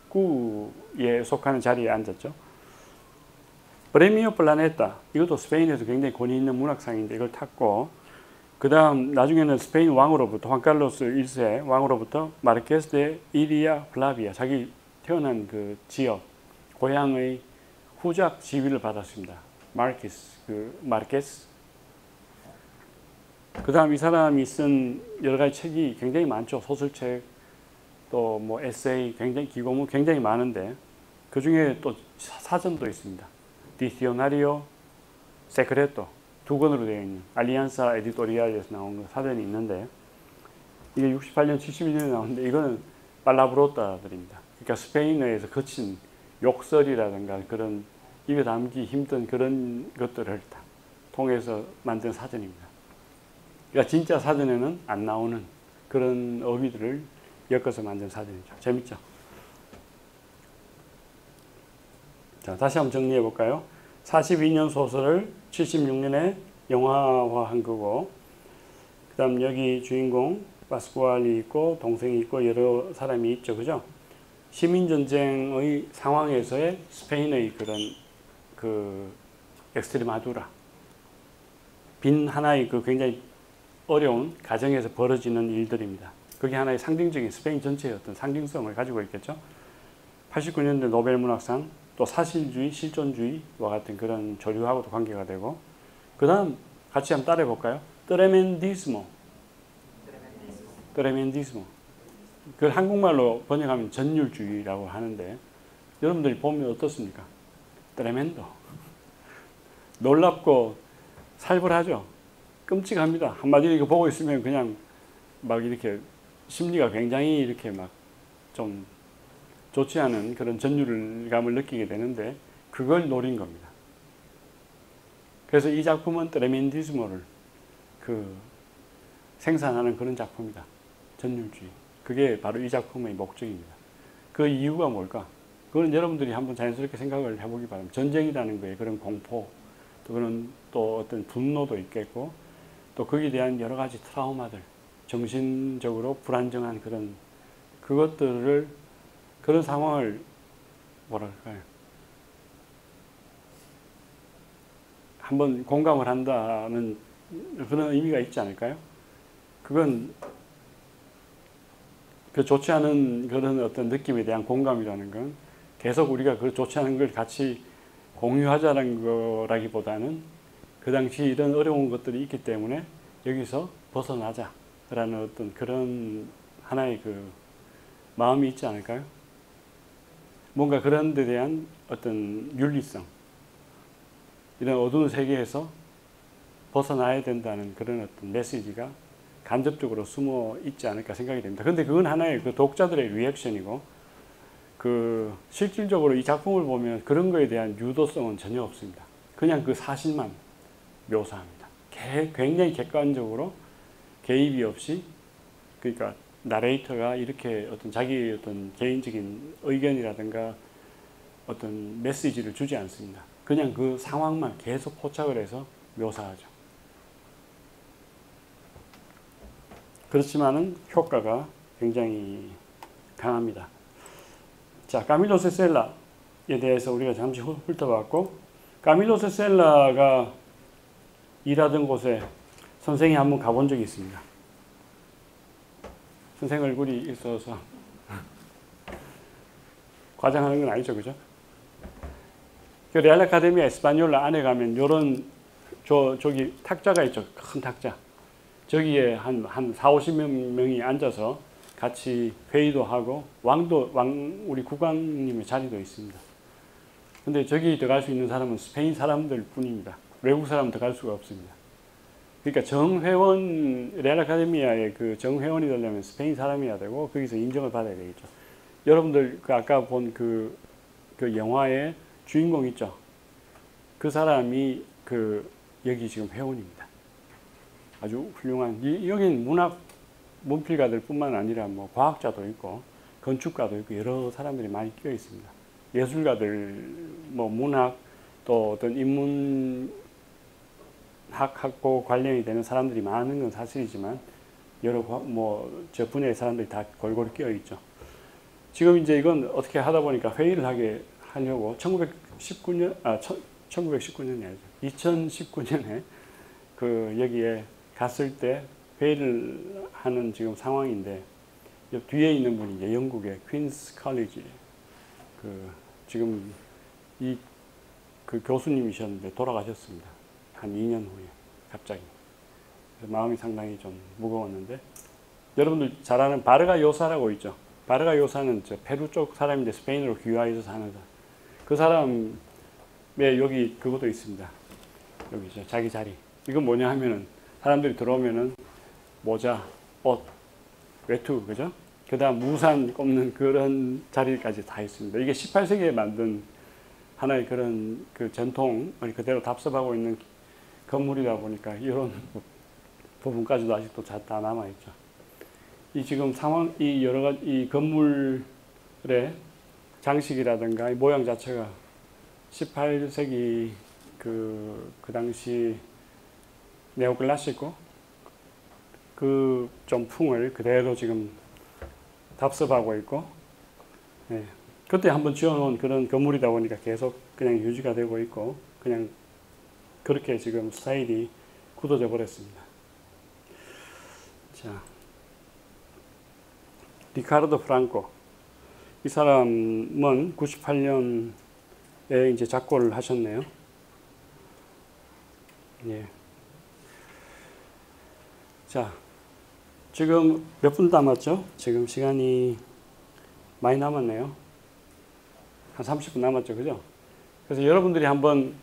Q에 속하는 자리에 앉았죠. 프레미오 플라네타 이것도 스페인에서 굉장히 권위 있는 문학상인데 이걸 탔고 그 다음 나중에는 스페인 왕으로부터 황칼로스 1세 왕으로부터 마르케스 데 이리아 플라비아 자기 태어난 그 지역 고향의 후작 지위를 받았습니다. 마르케스 그 다음 이 사람이 쓴 여러 가지 책이 굉장히 많죠. 소설책 또 뭐 에세이 굉장히 기고문 굉장히 많은데 그 중에 또 사전도 있습니다. 디시오나리오 세크레토 두 권으로 되어 있는 알리안사 에디토리알에서 나온 사전이 있는데 이게 68년 72년에 나오는데 이거는 팔라브로타들입니다. 그러니까 스페인어에서 거친 욕설이라든가 그런 입에 담기 힘든 그런 것들을 다 통해서 만든 사전입니다. 그러니까 진짜 사전에는 안 나오는 그런 어휘들을 엮어서 만든 사전이죠. 재밌죠? 자, 다시 한번 정리해 볼까요? 42년 소설을 76년에 영화화한 거고, 그 다음 여기 주인공 파스쿠알이 있고 동생이 있고 여러 사람이 있죠. 그죠? 시민전쟁의 상황에서의 스페인의 그런 그 엑스트리마두라, 빈 하나의 그 굉장히 어려운 가정에서 벌어지는 일들입니다. 그게 하나의 상징적인 스페인 전체의 어떤 상징성을 가지고 있겠죠. 89년대 노벨문학상, 또 사실주의, 실존주의와 같은 그런 조류하고도 관계가 되고, 그 다음 같이 한번 따라해 볼까요? 트레멘디스모. 그걸 한국말로 번역하면 전율주의라고 하는데, 여러분들이 보면 어떻습니까? 트레멘도. 놀랍고 살벌하죠. 끔찍합니다. 한마디로 이거 보고 있으면 그냥 막 이렇게 심리가 굉장히 이렇게 막 좀 좋지 않은 그런 전율감을 느끼게 되는데 그걸 노린 겁니다. 그래서 이 작품은 트레멘디스모를 그 생산하는 그런 작품이다. 전율주의. 그게 바로 이 작품의 목적입니다. 그 이유가 뭘까? 그건 여러분들이 한번 자연스럽게 생각을 해보기 바랍니다. 전쟁이라는 거에 그런 공포, 또 그런 또 어떤 분노도 있겠고, 또 거기에 대한 여러 가지 트라우마들, 정신적으로 불안정한 그것들을, 그런 상황을 뭐랄까요? 한번 공감을 한다는 그런 의미가 있지 않을까요? 그건 그 좋지 않은 그런 어떤 느낌에 대한 공감이라는 건 계속 우리가 그 좋지 않은 걸 같이 공유하자는 거라기보다는 그 당시 이런 어려운 것들이 있기 때문에 여기서 벗어나자라는 어떤 그런 하나의 그 마음이 있지 않을까요? 뭔가 그런 데 대한 어떤 윤리성, 이런 어두운 세계에서 벗어나야 된다는 그런 어떤 메시지가 간접적으로 숨어 있지 않을까 생각이 됩니다. 근데 그건 하나의 그 독자들의 리액션이고, 그 실질적으로 이 작품을 보면 그런 거에 대한 유도성은 전혀 없습니다. 그냥 그 사실만 묘사합니다. 굉장히 객관적으로 개입이 없이, 그러니까 나레이터가 이렇게 어떤 자기 어떤 개인적인 의견이라든가 어떤 메시지를 주지 않습니다. 그냥 그 상황만 계속 포착을 해서 묘사하죠. 그렇지만은 효과가 굉장히 강합니다. 자, 까밀로 세셀라에 대해서 우리가 잠시 훑어봤고, 까밀로 세셀라가 일하던 곳에 선생이 한번 가본 적이 있습니다. 선생 얼굴이 있어서 과장하는 건 아니죠, 그죠? 그 레알 아카데미아 에스파뇰라 안에 가면 요런 저기 탁자가 있죠, 큰 탁자. 저기에 한 40-50명이 앉아서 같이 회의도 하고 우리 국왕님의 자리도 있습니다. 근데 저기 들어갈 수 있는 사람은 스페인 사람들 뿐입니다. 외국 사람은 들어갈 수가 없습니다. 그러니까 정회원, 레알 아카데미아의 그 정회원이 되려면 스페인 사람이어야 되고 거기서 인정을 받아야 되겠죠. 여러분들 그 아까 본 그 영화의 주인공 있죠. 그 사람이 여기 지금 회원입니다. 아주 훌륭한, 여긴 문필가들 뿐만 아니라 뭐 과학자도 있고 건축가도 있고 여러 사람들이 많이 끼어 있습니다. 예술가들, 뭐 문학, 또 어떤 인문학하고 관련이 되는 사람들이 많은 건 사실이지만 여러 저 분야의 사람들이 다 골고루 끼어 있죠. 지금 이제 이건 어떻게 하다 보니까 회의를 하려고 1919년이 아니죠. 2019년에 여기에 갔을 때 회의를 하는 지금 상황인데, 뒤에 있는 분이 이제 영국의 퀸스 칼리지 지금 그 교수님이셨는데 돌아가셨습니다. 한 2년 후에 갑자기. 그래서 마음이 상당히 좀 무거웠는데, 여러분들 잘 아는 바르가 요사라고 있죠. 바르가 요사는 저 페루 쪽 사람인데 스페인으로 귀화해서 사는 사람. 그 사람의 여기 그것도 있습니다. 여기 자기 자리. 이건 뭐냐 하면은 사람들이 들어오면은 모자, 옷, 외투, 그죠? 그 다음 무산 꼽는 그런 자리까지 다 있습니다. 이게 18세기에 만든 하나의 그런 그 전통을 그대로 답습하고 있는 건물이다 보니까 이런 부분까지도 아직도 다 남아있죠. 이 지금 상황, 이 여러 가지, 이 건물의 장식이라든가 이 모양 자체가 18세기 그 당시 네오클래식고 그 좀 풍을 그대로 지금 답습하고 있고, 예. 그때 한번 지어놓은 그런 건물이다 보니까 계속 그냥 유지가 되고 있고, 그냥 그렇게 지금 스타일이 굳어져 버렸습니다. 자, 리카르도 프랑코. 이 사람은 98년에 이제 작고를 하셨네요. 예. 자, 지금 몇 분 남았죠? 지금 시간이 많이 남았네요. 한 30분 남았죠, 그죠? 그래서 여러분들이 한번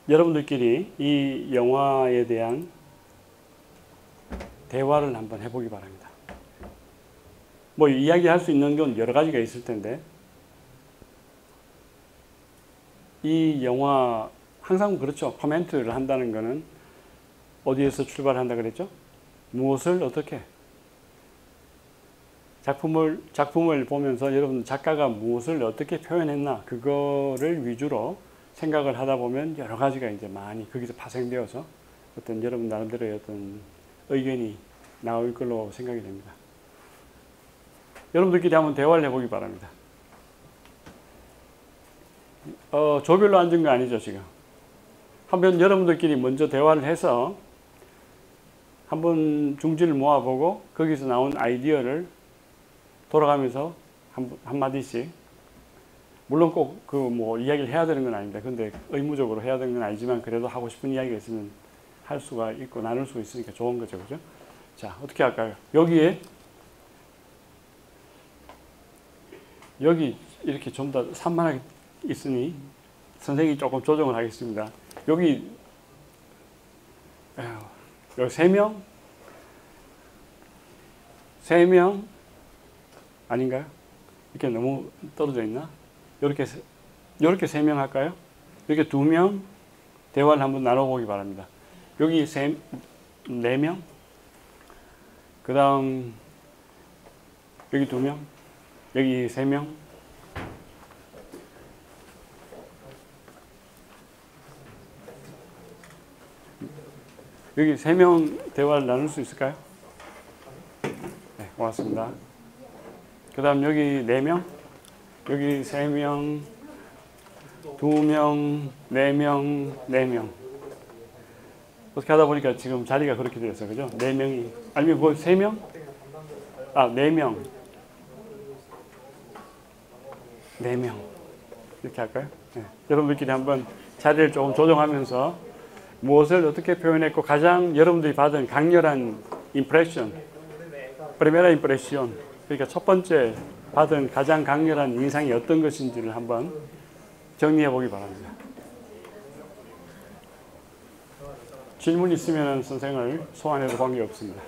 여러분들끼리 이 영화에 대한 대화를 한번 해보기 바랍니다. 뭐 이야기할 수 있는 건 여러 가지가 있을 텐데, 이 영화 항상 그렇죠. 코멘트를 한다는 거는 어디에서 출발한다 그랬죠? 무엇을 어떻게? 작품을 보면서 여러분 작가가 무엇을 어떻게 표현했나 그거를 위주로 생각을 하다 보면 여러 가지가 이제 많이 거기서 파생되어서 어떤 여러분 나름대로의 어떤 의견이 나올 걸로 생각이 됩니다. 여러분들끼리 한번 대화를 해보기 바랍니다. 조별로 앉은 거 아니죠, 지금? 한번 여러분들끼리 먼저 대화를 해서 한번 중지를 모아보고 거기서 나온 아이디어를 돌아가면서 한마디씩, 물론 꼭 그 뭐 이야기를 해야 되는 건 아닙니다. 근데 의무적으로 해야 되는 건 아니지만 그래도 하고 싶은 이야기가 있으면 할 수가 있고 나눌 수 있으니까 좋은 거죠, 그죠? 자, 어떻게 할까요? 여기 이렇게 좀 더 산만하게 있으니 선생님이 조금 조정을 하겠습니다. 여기 3명? 3명? 아닌가요? 이렇게 너무 떨어져 있나? 이렇게 3명 할까요? 이렇게 2명 대화를 한번 나눠보기 바랍니다. 여기 4명? 그 다음 여기 2명? 여기 3명? 여기 3명 대화를 나눌 수 있을까요? 네, 고맙습니다. 그 다음 여기 4명? 여기 3명, 2명, 4명, 4명. 어떻게 하다 보니까 지금 자리가 그렇게 되었어요. 그죠? 4명이. 아니면 뭐 3명? 4명. 4명. 이렇게 할까요? 네. 여러분들끼리 한번 자리를 조금 조정하면서 무엇을 어떻게 표현했고 가장 여러분들이 받은 강렬한 임프레션, 프리메라 임프레션, 그러니까 첫 번째 받은 가장 강렬한 인상이 어떤 것인지를 한번 정리해 보기 바랍니다. 질문 있으면 선생을 소환해도 관계없습니다.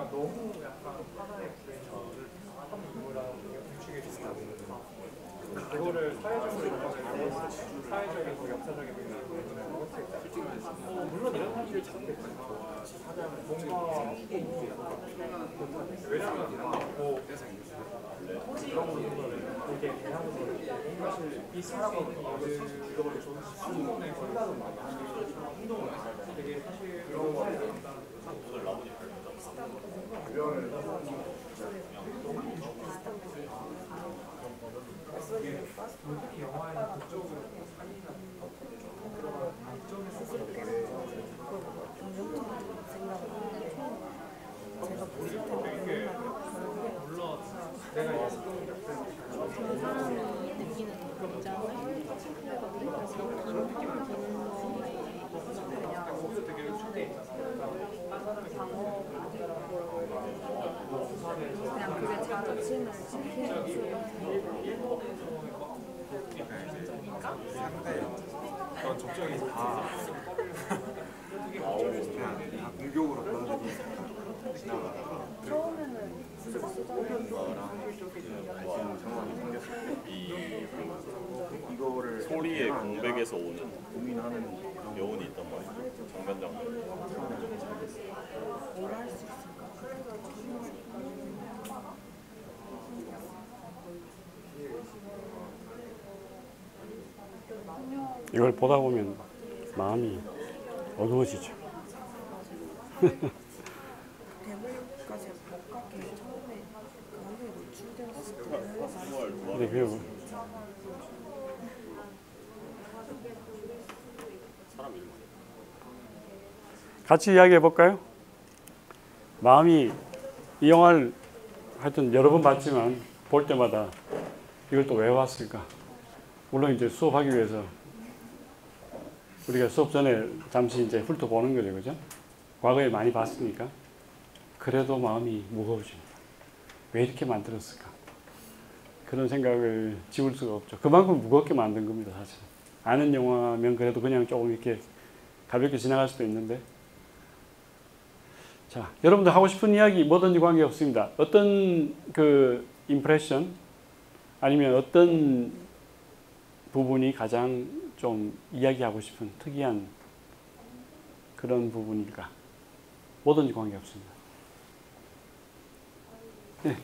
너무 약간 하나의 구조를 한 인물하고 움직이게 된다고 그거를 사회적이고 역사적인 맥락으로 했을 때 물론 이런 사실을 찾는 게 있어요. 뭔가 왜냐면 뭐 이런 부분을 이게 대상으로 뭔가 이 사람은 이거를 좀 한번에 행동을 되게 사실 그런 거를 모든 영화에는 그쪽으로 살리는 그런 이쪽에서 제가 보실 때 물론 내가 그 사람이 느끼는 감정을 내가 그래서 이런 느낌을 드는 거에 거기서 되게 속에 있잖아. 그냥 그게 자존심을 지키는 상대 그런 적정이 다 그냥 다 공격으로 받아들이기 지나가다가 처음에는 진짜 쓰자는 갈등 상황이 생겼을 때 이거를 소리의 공백에서 오는 고민하는 여운이 있단 말이죠. 장면. 뭘 할 수 있을까? 이걸 보다 보면 마음이 어두워지죠. 대물까지 못 가게 처음에 완전히 노출되었을 때 근데 그 같이 이야기해 볼까요? 마음이 이 영화를 하여튼 여러 번 봤지만 볼 때마다 이걸 또 왜 왔을까? 물론 이제 수업하기 위해서 우리가 수업 전에 잠시 이제 훑어보는 거죠, 그죠? 과거에 많이 봤으니까. 그래도 마음이 무거워집니다. 왜 이렇게 만들었을까? 그런 생각을 지울 수가 없죠. 그만큼 무겁게 만든 겁니다, 사실. 아는 영화면 그래도 그냥 조금 이렇게 가볍게 지나갈 수도 있는데. 자, 여러분들 하고 싶은 이야기 뭐든지 관계없습니다. 어떤 그 임프레션 아니면 어떤 부분이 가장 좀 이야기하고 싶은 특이한 그런 부분일까? 뭐든지 관계없습니다. 네.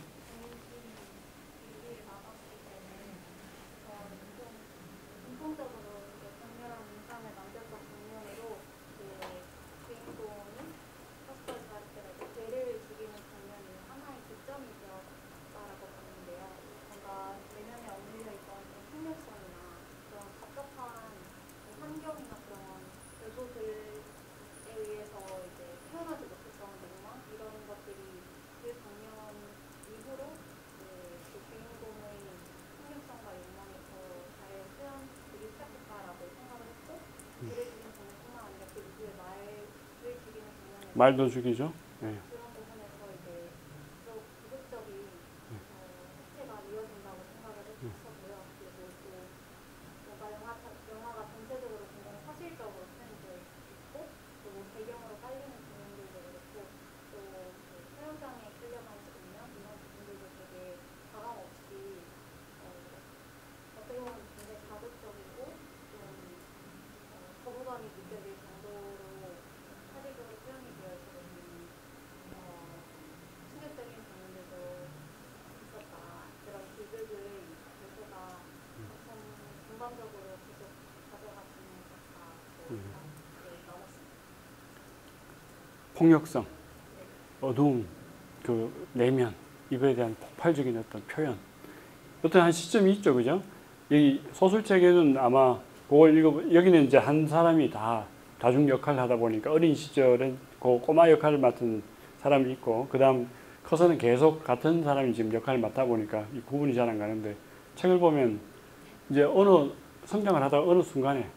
말도 죽이죠. 네. 폭력성, 어두움, 그 내면, 이거에 대한 폭발적인 어떤 표현. 어떤 한 시점이 있죠, 그죠? 이 소설책에는 아마 그걸 여기는 이제 한 사람이 다 다중 역할을 하다 보니까 어린 시절에 그 꼬마 역할을 맡은 사람이 있고, 그 다음 커서는 계속 같은 사람이 지금 역할을 맡다 보니까 이 구분이 잘 안 가는데, 책을 보면 이제 어느 성장을 하다가 어느 순간에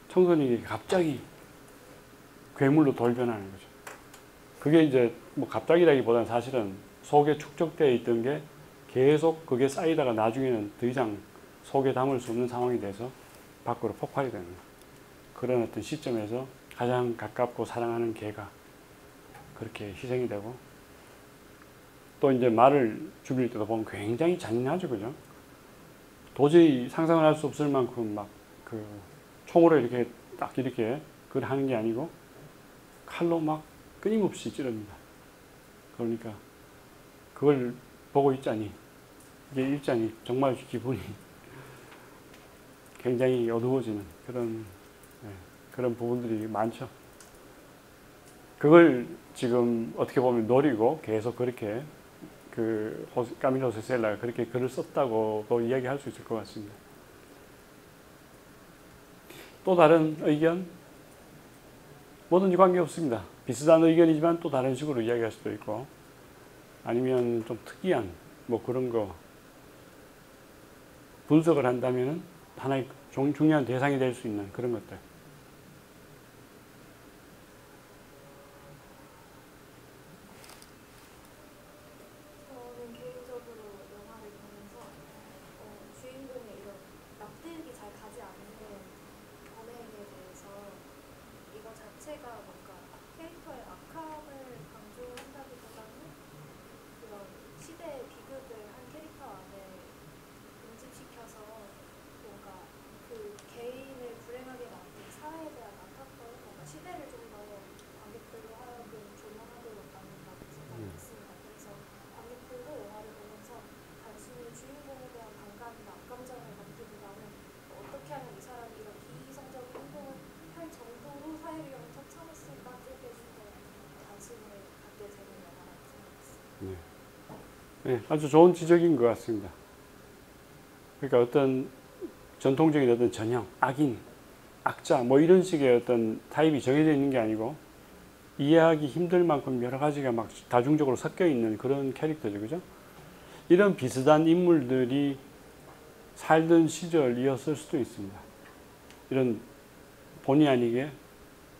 청소년이 갑자기 괴물로 돌변하는 거죠. 그게 이제 뭐 갑자기라기보다는 사실은 속에 축적되어 있던 게 계속 그게 쌓이다가 나중에는 더 이상 속에 담을 수 없는 상황이 돼서 밖으로 폭발이 되는 그런 어떤 시점에서 가장 가깝고 사랑하는 개가 그렇게 희생이 되고, 또 이제 말을 죽일 때도 보면 굉장히 잔인하죠, 그죠? 도저히 상상을 할 수 없을 만큼 막 그 총으로 이렇게 딱 이렇게 그걸 하는 게 아니고 칼로 막 끊임없이 찌릅니다. 그러니까 그걸 보고 있자니, 이게 읽자니 정말 기분이 굉장히 어두워지는 그런 부분들이 많죠. 그걸 지금 어떻게 보면 노리고 계속 그렇게 그 까밀로 세셀라가 그렇게 글을 썼다고도 이야기할 수 있을 것 같습니다. 또 다른 의견? 뭐든지 관계없습니다. 비슷한 의견이지만 또 다른 식으로 이야기할 수도 있고, 아니면 좀 특이한 뭐 그런 거 분석을 한다면 하나의 중요한 대상이 될 수 있는 그런 것들. 저는 개인적으로 영화를 보면서 주인공의 이런 납득이 잘 가지 않는 범행에 대해서 이거 자체가 뭔가 캐릭터의 악함을 강조한다기보다는 그런 시대의 비극을 한 캐릭터 안에 응집시켜서 뭔가 그 개인을 불행하게 만든 사회에 대한 안타까움, 뭔가 시대를 좀 더 관객들로 하여금 조명하도록 만든다고 생각했습니다. 그래서 관객들도 영화를 보면서 단순히 주인공에 대한 반감이나 악감정을 갖기보다는 어떻게 하면 이 사람이 이런 비이성적인 행동을 할 정도로 사회 위험에 처참했을까 쪽에 좀더 관심을 갖게 되는 영화라고 생각했습니다. 네, 아주 좋은 지적인 것 같습니다. 그러니까 어떤 전통적인 어떤 전형, 악인, 악자 뭐 이런 식의 어떤 타입이 정해져 있는 게 아니고 이해하기 힘들 만큼 여러 가지가 막 다중적으로 섞여 있는 그런 캐릭터죠, 그죠? 이런 비슷한 인물들이 살던 시절이었을 수도 있습니다. 이런 본의 아니게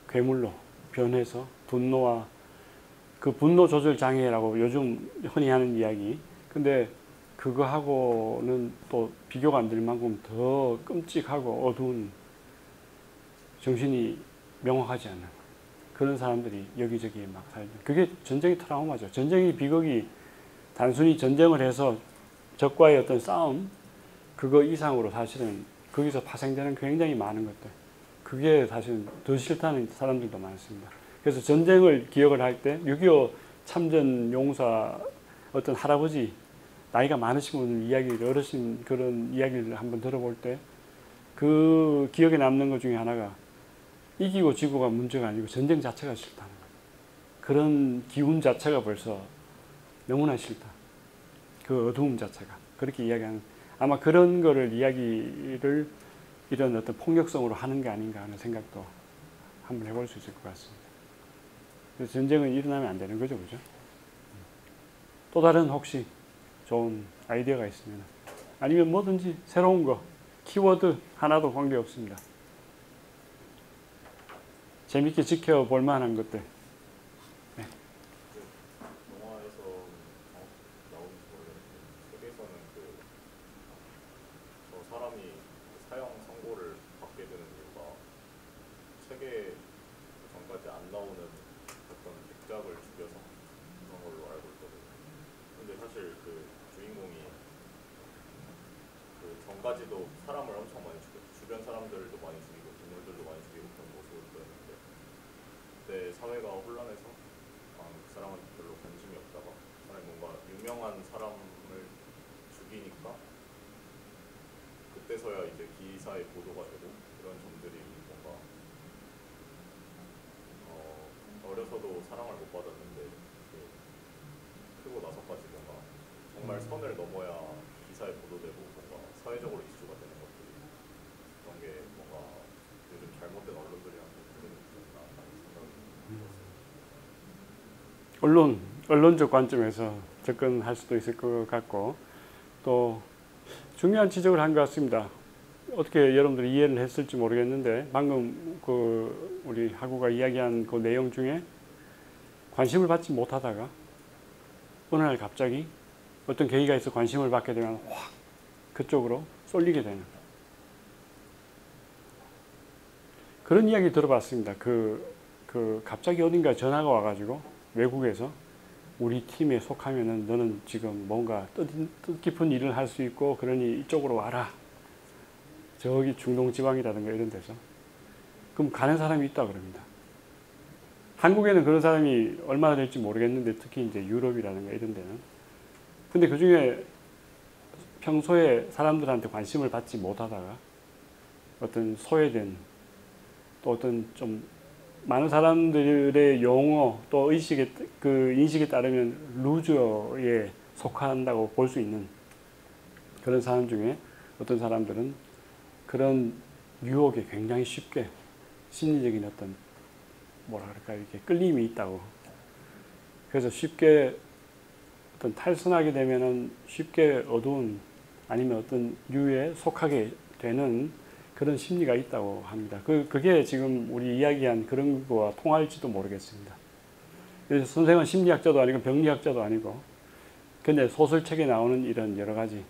괴물로 변해서 분노와 그 분노 조절 장애라고 요즘 흔히 하는 이야기. 근데 그거하고는 또 비교가 안 될 만큼 더 끔찍하고 어두운, 정신이 명확하지 않는 그런 사람들이 여기저기 막 살죠. 그게 전쟁의 트라우마죠. 전쟁의 비극이 단순히 전쟁을 해서 적과의 어떤 싸움, 그거 이상으로 사실은 거기서 파생되는 굉장히 많은 것들. 그게 사실은 더 싫다는 사람들도 많습니다. 그래서 전쟁을 기억을 할 때 6.25 참전 용사 어떤 할아버지, 나이가 많으신 분 이야기를, 어르신 그런 이야기를 한번 들어볼 때 그 기억에 남는 것 중에 하나가 이기고 지고가 문제가 아니고 전쟁 자체가 싫다는 거예요. 그런 기운 자체가 벌써 너무나 싫다. 그 어두움 자체가. 그렇게 이야기하는, 아마 그런 거를 이야기를 이런 어떤 폭력성으로 하는 게 아닌가 하는 생각도 한번 해볼 수 있을 것 같습니다. 그래서 전쟁은 일어나면 안 되는 거죠, 그죠? 또 다른 혹시 좋은 아이디어가 있으면, 아니면 뭐든지 새로운 거, 키워드 하나도 관계없습니다. 재밌게 지켜볼 만한 것들. 네. 영화에서 나오는지 모르겠는데 책에서는 저 사람이 사형 선고를 받게 되는 이유가 책에 전까지 안 나오는 어떤 백작을 죽여서 그런 걸로 알고 있거든요. 근데 사실 그 주인공이 그 전까지도 사람을 엄청 많이 죽였고 주변 사람들도 많이 죽이고 동물들도 많이 죽이고 그런 모습을 보였는데, 그때 사회가 혼란해서 그 사람은 별로 관심이 없다가 사람이 뭔가 유명한 사람을 죽이니까 그때서야 이제 기사에 보도가 되고, 그런 점들이 뭔가 어려서도 사랑을 못 받았는데 크고 나서까지 뭔가 정말 선을 넘어야 기사에 보도되고 뭔가 사회적으로 이슈가 되는 것들이, 그런 게 뭔가 요즘 잘못된 언론들이랑 그런 게 있나 하는 생각이 들었어요. 언론적 관점에서 접근할 수도 있을 것 같고, 또 중요한 지적을 한 것 같습니다. 어떻게 여러분들이 이해를 했을지 모르겠는데, 방금 그 우리 하구가 이야기한 그 내용 중에 관심을 받지 못하다가 어느 날 갑자기 어떤 계기가 있어 관심을 받게 되면 확 그쪽으로 쏠리게 되는 그런 이야기 들어봤습니다. 갑자기 어딘가 전화가 와가지고 외국에서 우리 팀에 속하면은 너는 지금 뭔가 뜻깊은 일을 할 수 있고 그러니 이쪽으로 와라. 저기 중동 지방이라든가 이런 데서. 그럼 가는 사람이 있다 그럽니다. 한국에는 그런 사람이 얼마나 될지 모르겠는데 특히 이제 유럽이라든가 이런 데는. 근데 그 중에 평소에 사람들한테 관심을 받지 못하다가 어떤 소외된 또 어떤 좀 많은 사람들의 용어 또 인식에 따르면 루저에 속한다고 볼 수 있는 그런 사람 중에 어떤 사람들은 그런 유혹에 굉장히 쉽게 심리적인 어떤 뭐라 그럴까 이렇게 끌림이 있다고. 그래서 쉽게 어떤 탈선하게 되면은 쉽게 어두운 아니면 어떤 유에 속하게 되는 그런 심리가 있다고 합니다. 그게 지금 우리 이야기한 그런 거와 통할지도 모르겠습니다. 그래서 선생은 심리학자도 아니고 병리학자도 아니고, 근데 소설책에 나오는 이런 여러 가지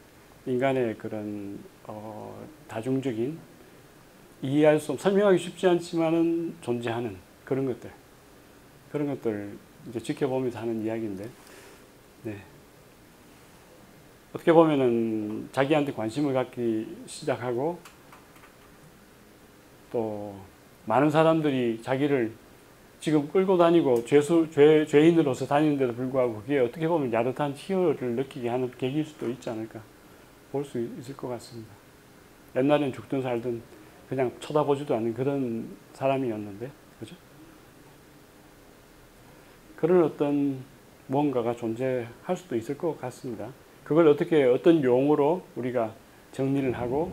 인간의 그런 다중적인 이해할 수 설명하기 쉽지 않지만은 존재하는 그런 것들 이제 지켜보면서 하는 이야기인데, 네. 어떻게 보면은 자기한테 관심을 갖기 시작하고 또 많은 사람들이 자기를 지금 끌고 다니고 죄인으로서 다니는데도 불구하고 그게 어떻게 보면 야릇한 희열을 느끼게 하는 계기일 수도 있지 않을까 볼 수 있을 것 같습니다. 옛날엔 죽든 살든 그냥 쳐다보지도 않는 그런 사람이었는데, 그죠? 그런 어떤 무언가가 존재할 수도 있을 것 같습니다. 그걸 어떤 용어로 우리가 정리를 하고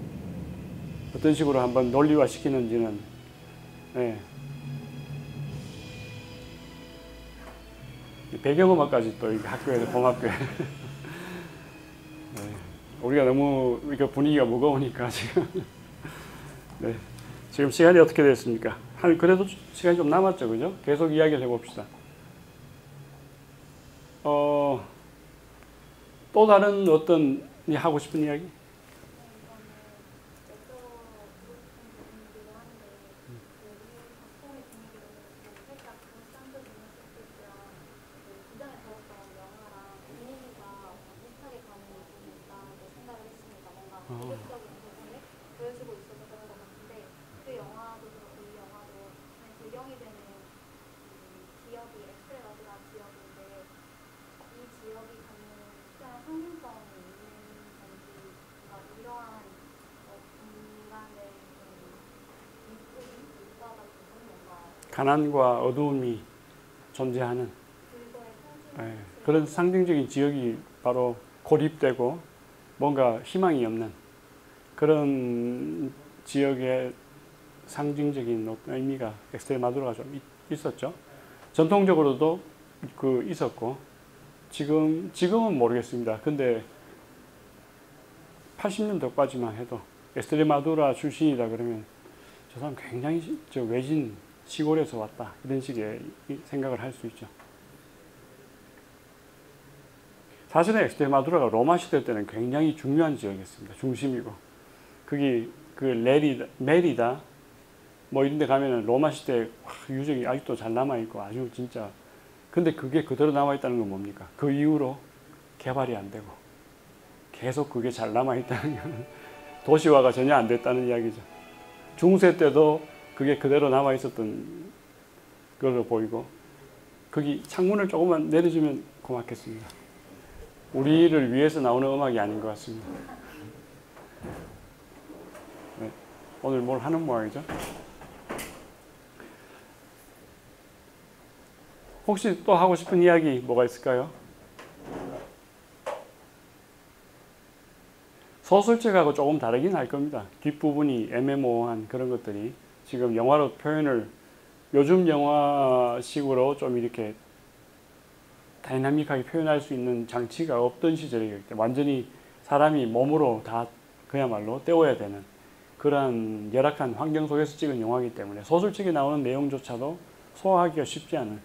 어떤 식으로 한번 논리화시키는지는, 네. 배경음악까지 또 학교에서 봄학교에 네. 우리가 너무 이렇게 분위기가 무거우니까 지금 네. 지금 시간이 어떻게 됐습니까? 그래도 시간이 좀 남았죠, 그죠? 계속 이야기를 해봅시다. 또 다른 어떤 하고 싶은 이야기? 보여주고 있어서 그런 것 같은데, 그 영화도 그렇고 이 영화도 배경이 되는 지역이 엑스트레마두라 지역인데, 이 지역이 갖는 특별한 상징성이 있는 건지, 이러한 인간의 일과가 뭔가 가난과 어두움이 존재하는 그런 상징적인 지역이 바로 고립되고 뭔가 희망이 없는 그런 지역의 상징적인 어떤 의미가 엑스트레마두라가 좀 있었죠. 전통적으로도 있었고, 지금은 모르겠습니다. 근데 80년대까지만 해도 엑스트레마두라 출신이다 그러면 저 사람 굉장히 외진 시골에서 왔다, 이런 식의 생각을 할 수 있죠. 사실은 엑스트레마두라가 로마 시대 때는 굉장히 중요한 지역이었습니다. 중심이고. 거기 메리다 뭐 이런 데 가면은 로마 시대 유적이 아직도 잘 남아있고 아주 진짜. 근데 그게 그대로 남아있다는 건 뭡니까? 그 이후로 개발이 안 되고 계속 그게 잘 남아있다는 건 도시화가 전혀 안 됐다는 이야기죠. 중세 때도 그게 그대로 남아있었던 걸로 보이고, 거기 창문을 조금만 내려주면 고맙겠습니다. 우리를 위해서 나오는 음악이 아닌 것 같습니다. 네. 오늘 뭘 하는 모양이죠? 혹시 또 하고 싶은 이야기 뭐가 있을까요? 소설책하고 조금 다르긴 할 겁니다. 뒷부분이 애매모호한 그런 것들이 지금 영화로 표현을 요즘 영화식으로 좀 이렇게 다이나믹하게 표현할 수 있는 장치가 없던 시절이기 때문에 완전히 사람이 몸으로 다 그야말로 때워야 되는 그러한 열악한 환경 속에서 찍은 영화이기 때문에 소설책에 나오는 내용조차도 소화하기가 쉽지 않은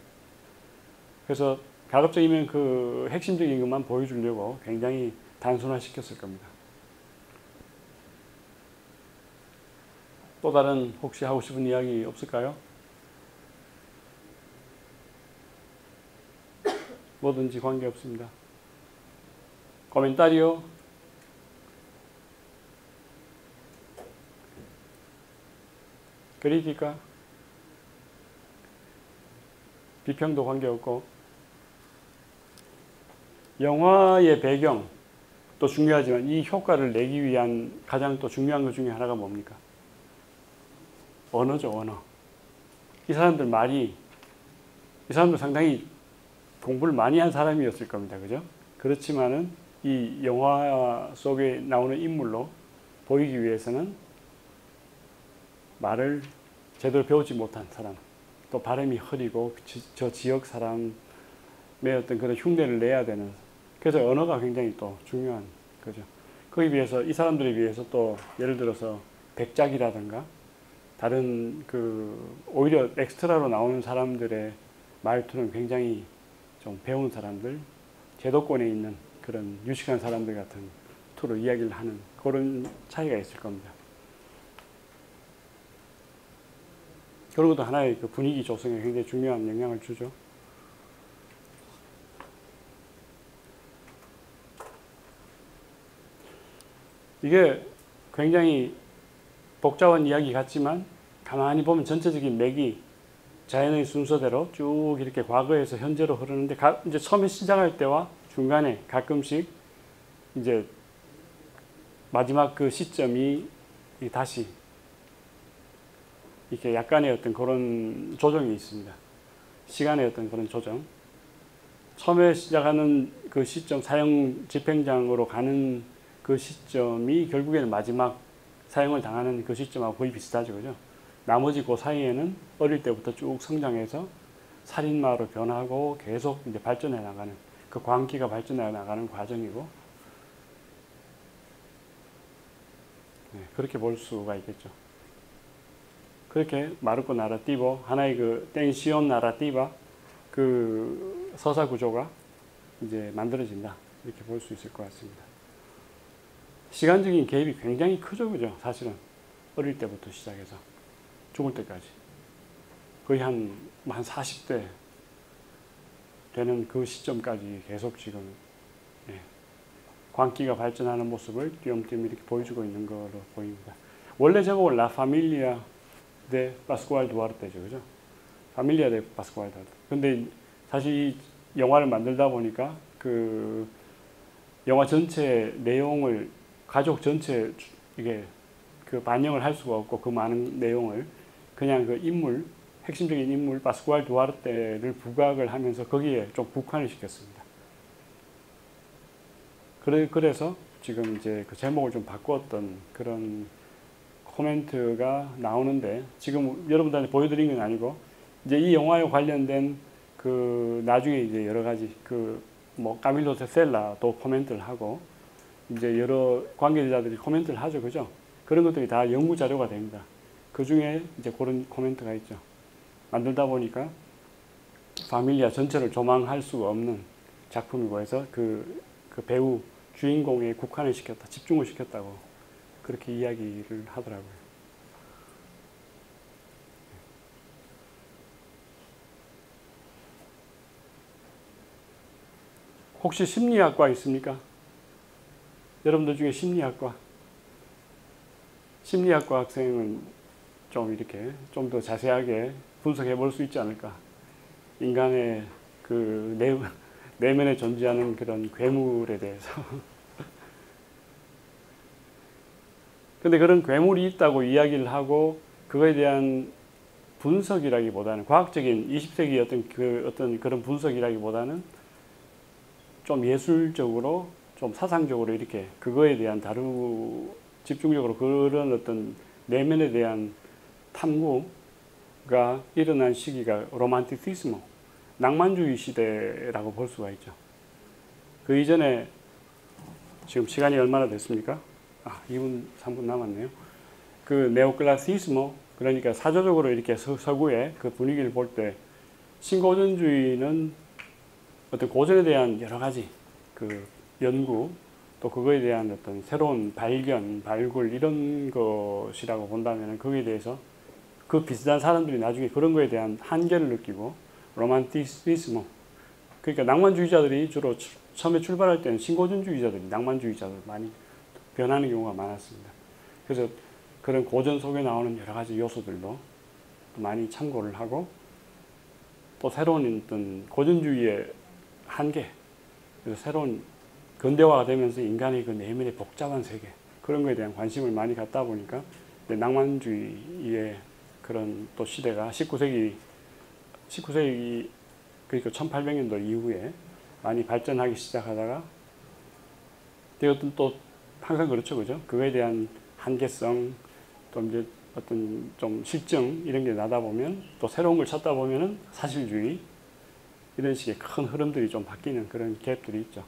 그래서 가급적이면 그 핵심적인 것만 보여주려고 굉장히 단순화시켰을 겁니다. 또 다른 혹시 하고 싶은 이야기 없을까요? 뭐든지 관계없습니다. 코멘타리오? 크리티카? 비평도 관계없고. 영화의 배경 또 중요하지만 이 효과를 내기 위한 가장 또 중요한 것 중에 하나가 뭡니까? 언어죠, 언어. 이 사람들 말이, 이 사람들 상당히 공부를 많이 한 사람이었을 겁니다. 그죠? 그렇지만은 이 영화 속에 나오는 인물로 보이기 위해서는 말을 제대로 배우지 못한 사람, 또 발음이 흐리고 저 지역 사람의 어떤 그런 흉내를 내야 되는, 그래서 언어가 굉장히 또 중요한 거죠. 거기 비해서 이 사람들에 비해서 또 예를 들어서 백작이라든가 다른 그 오히려 엑스트라로 나오는 사람들의 말투는 굉장히 좀 배운 사람들, 제도권에 있는 그런 유식한 사람들 같은 투로 이야기를 하는 그런 차이가 있을 겁니다. 그런 것도 하나의 그 분위기 조성에 굉장히 중요한 영향을 주죠. 이게 굉장히 복잡한 이야기 같지만 가만히 보면 전체적인 맥이 자연의 순서대로 쭉 이렇게 과거에서 현재로 흐르는데 이제 처음에 시작할 때와 중간에 가끔씩 이제 마지막 그 시점이 다시 이렇게 약간의 어떤 그런 조정이 있습니다. 시간의 어떤 그런 조정. 처음에 시작하는 그 시점, 사형 집행장으로 가는 그 시점이 결국에는 마지막 사형을 당하는 그 시점하고 거의 비슷하죠. 그죠? 나머지 그 사이에는 어릴 때부터 쭉 성장해서 살인마로 변하고 계속 이제 발전해 나가는, 그 광기가 발전해 나가는 과정이고, 네, 그렇게 볼 수가 있겠죠. 그렇게 마르코 나라티보, 하나의 그 텐시온 나라티바, 그 서사 구조가 이제 만들어진다. 이렇게 볼 수 있을 것 같습니다. 시간적인 개입이 굉장히 크죠, 그죠? 사실은 어릴 때부터 시작해서 죽을 때까지 거의 한 40대 되는 그 시점까지 계속 지금 광기가 발전하는 모습을 띄엄띄엄 이렇게 보여주고 있는 걸로 보입니다. 원래 제목은 라 파밀리아 데 파스쿠알 두아르테죠, 그죠? 파밀리아 데 파스쿠알 두아르테. 근데 사실 이 영화를 만들다 보니까 그 영화 전체 내용을 가족 전체 이게 그 반영을 할 수가 없고, 그 많은 내용을 그냥 그 인물, 핵심적인 인물 파스쿠알 두아르테를 부각을 하면서 거기에 좀 국한을 시켰습니다. 그래서 지금 이제 그 제목을 좀 바꿨던 그런 코멘트가 나오는데, 지금 여러분들한테 보여드린 건 아니고, 이제 이 영화에 관련된 그 나중에 이제 여러 가지 그 뭐 까밀로 테셀라도 코멘트를 하고, 이제 여러 관계자들이 코멘트를 하죠, 그죠? 그런 것들이 다 연구 자료가 됩니다. 그 중에 이제 그런 코멘트가 있죠. 만들다 보니까 파밀리아 전체를 조망할 수가 없는 작품이고 해서 그 배우 주인공에 국한을 시켰다, 집중을 시켰다고 그렇게 이야기를 하더라고요. 혹시 심리학과 있습니까? 여러분들 중에 심리학과 학생은 좀 이렇게 좀 더 자세하게 분석해 볼 수 있지 않을까. 인간의 그 내면에 존재하는 그런 괴물에 대해서. 근데 그런 괴물이 있다고 이야기를 하고 그거에 대한 분석이라기보다는, 과학적인 20세기 어떤 그런 분석이라기보다는 좀 예술적으로, 좀 사상적으로 이렇게 그거에 대한 집중적으로 그런 어떤 내면에 대한 탐구가 일어난 시기가 로만티시스모, 낭만주의 시대라고 볼 수가 있죠. 그 이전에 지금 시간이 얼마나 됐습니까? 2분, 3분 남았네요. 그 네오클라시스모, 그러니까 사조적으로 이렇게 서구의 그 분위기를 볼 때 신고전주의는 어떤 고전에 대한 여러 가지 그 연구 또 그거에 대한 어떤 새로운 발견, 발굴 이런 것이라고 본다면 거기에 대해서 그 비슷한 사람들이 나중에 그런 거에 대한 한계를 느끼고 로만티시즘 그러니까 낭만주의자들이 주로 처음에 출발할 때는 신고전주의자들이 낭만주의자들 많이 변하는 경우가 많았습니다. 그래서 그런 고전 속에 나오는 여러 가지 요소들도 많이 참고를 하고 또 새로운 어떤 고전주의의 한계 그래서 새로운 근대화가 되면서 인간의 그 내면의 복잡한 세계 그런 거에 대한 관심을 많이 갖다 보니까 낭만주의의 그런 또 시대가 19세기 그러니까 1800년도 이후에 많이 발전하기 시작하다가 또 항상 그렇죠, 그죠? 그거에 대한 한계성 또 이제 어떤 좀 실증 이런 게 나다 보면 또 새로운 걸 찾다 보면은 사실주의 이런 식의 큰 흐름들이 좀 바뀌는 그런 갭들이 있죠.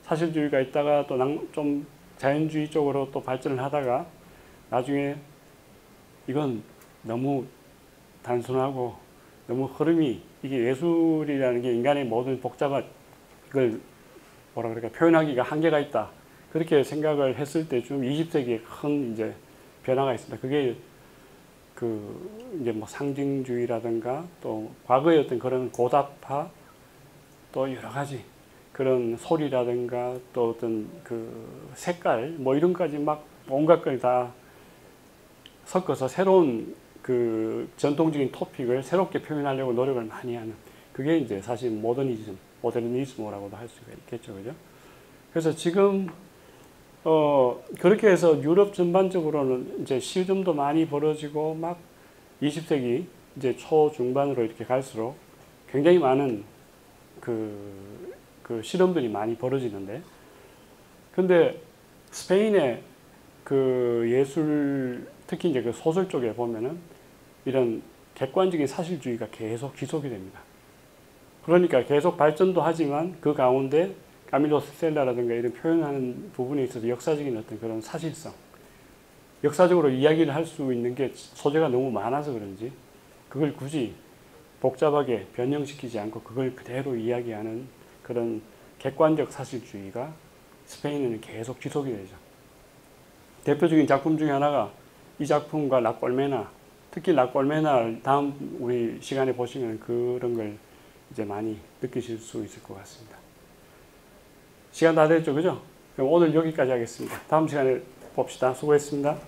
사실주의가 있다가 또 좀 자연주의 쪽으로 또 발전을 하다가 나중에 이건 너무 단순하고 너무 흐름이 이게 예술이라는 게 인간의 모든 복잡한 이걸 뭐라 그럴까 표현하기가 한계가 있다. 그렇게 생각을 했을 때쯤 20세기에 큰 이제 변화가 있습니다. 그게 그 이제 뭐 상징주의라든가 또 과거의 어떤 그런 고답화 또 여러 가지 그런 소리라든가 또 어떤 그 색깔 뭐 이런 까지 막 온갖 걸 다 섞어서 새로운 그 전통적인 토픽을 새롭게 표현하려고 노력을 많이 하는 그게 이제 사실 모더니즘이라고도 할 수가 있겠죠, 그죠? 그래서 지금 그렇게 해서 유럽 전반적으로는 이제 시즘도 많이 벌어지고 막 20세기 이제 초중반으로 이렇게 갈수록 굉장히 많은 그 실험들이 많이 벌어지는데, 근데 스페인의 그 예술, 특히 이제 그 소설 쪽에 보면은 이런 객관적인 사실주의가 계속 지속이 됩니다. 그러니까 계속 발전도 하지만 그 가운데 까밀로 셀라라든가 이런 표현하는 부분에 있어서 역사적인 어떤 그런 사실성, 역사적으로 이야기를 할 수 있는 게 소재가 너무 많아서 그런지 그걸 굳이 복잡하게 변형시키지 않고 그걸 그대로 이야기하는 그런 객관적 사실주의가 스페인에는 계속 지속이 되죠. 대표적인 작품 중에 하나가 이 작품과 라꼴메나, 특히 라꼴메나 다음 우리 시간에 보시면 그런 걸 이제 많이 느끼실 수 있을 것 같습니다. 시간 다 됐죠, 그죠? 그럼 오늘 여기까지 하겠습니다. 다음 시간에 봅시다. 수고했습니다.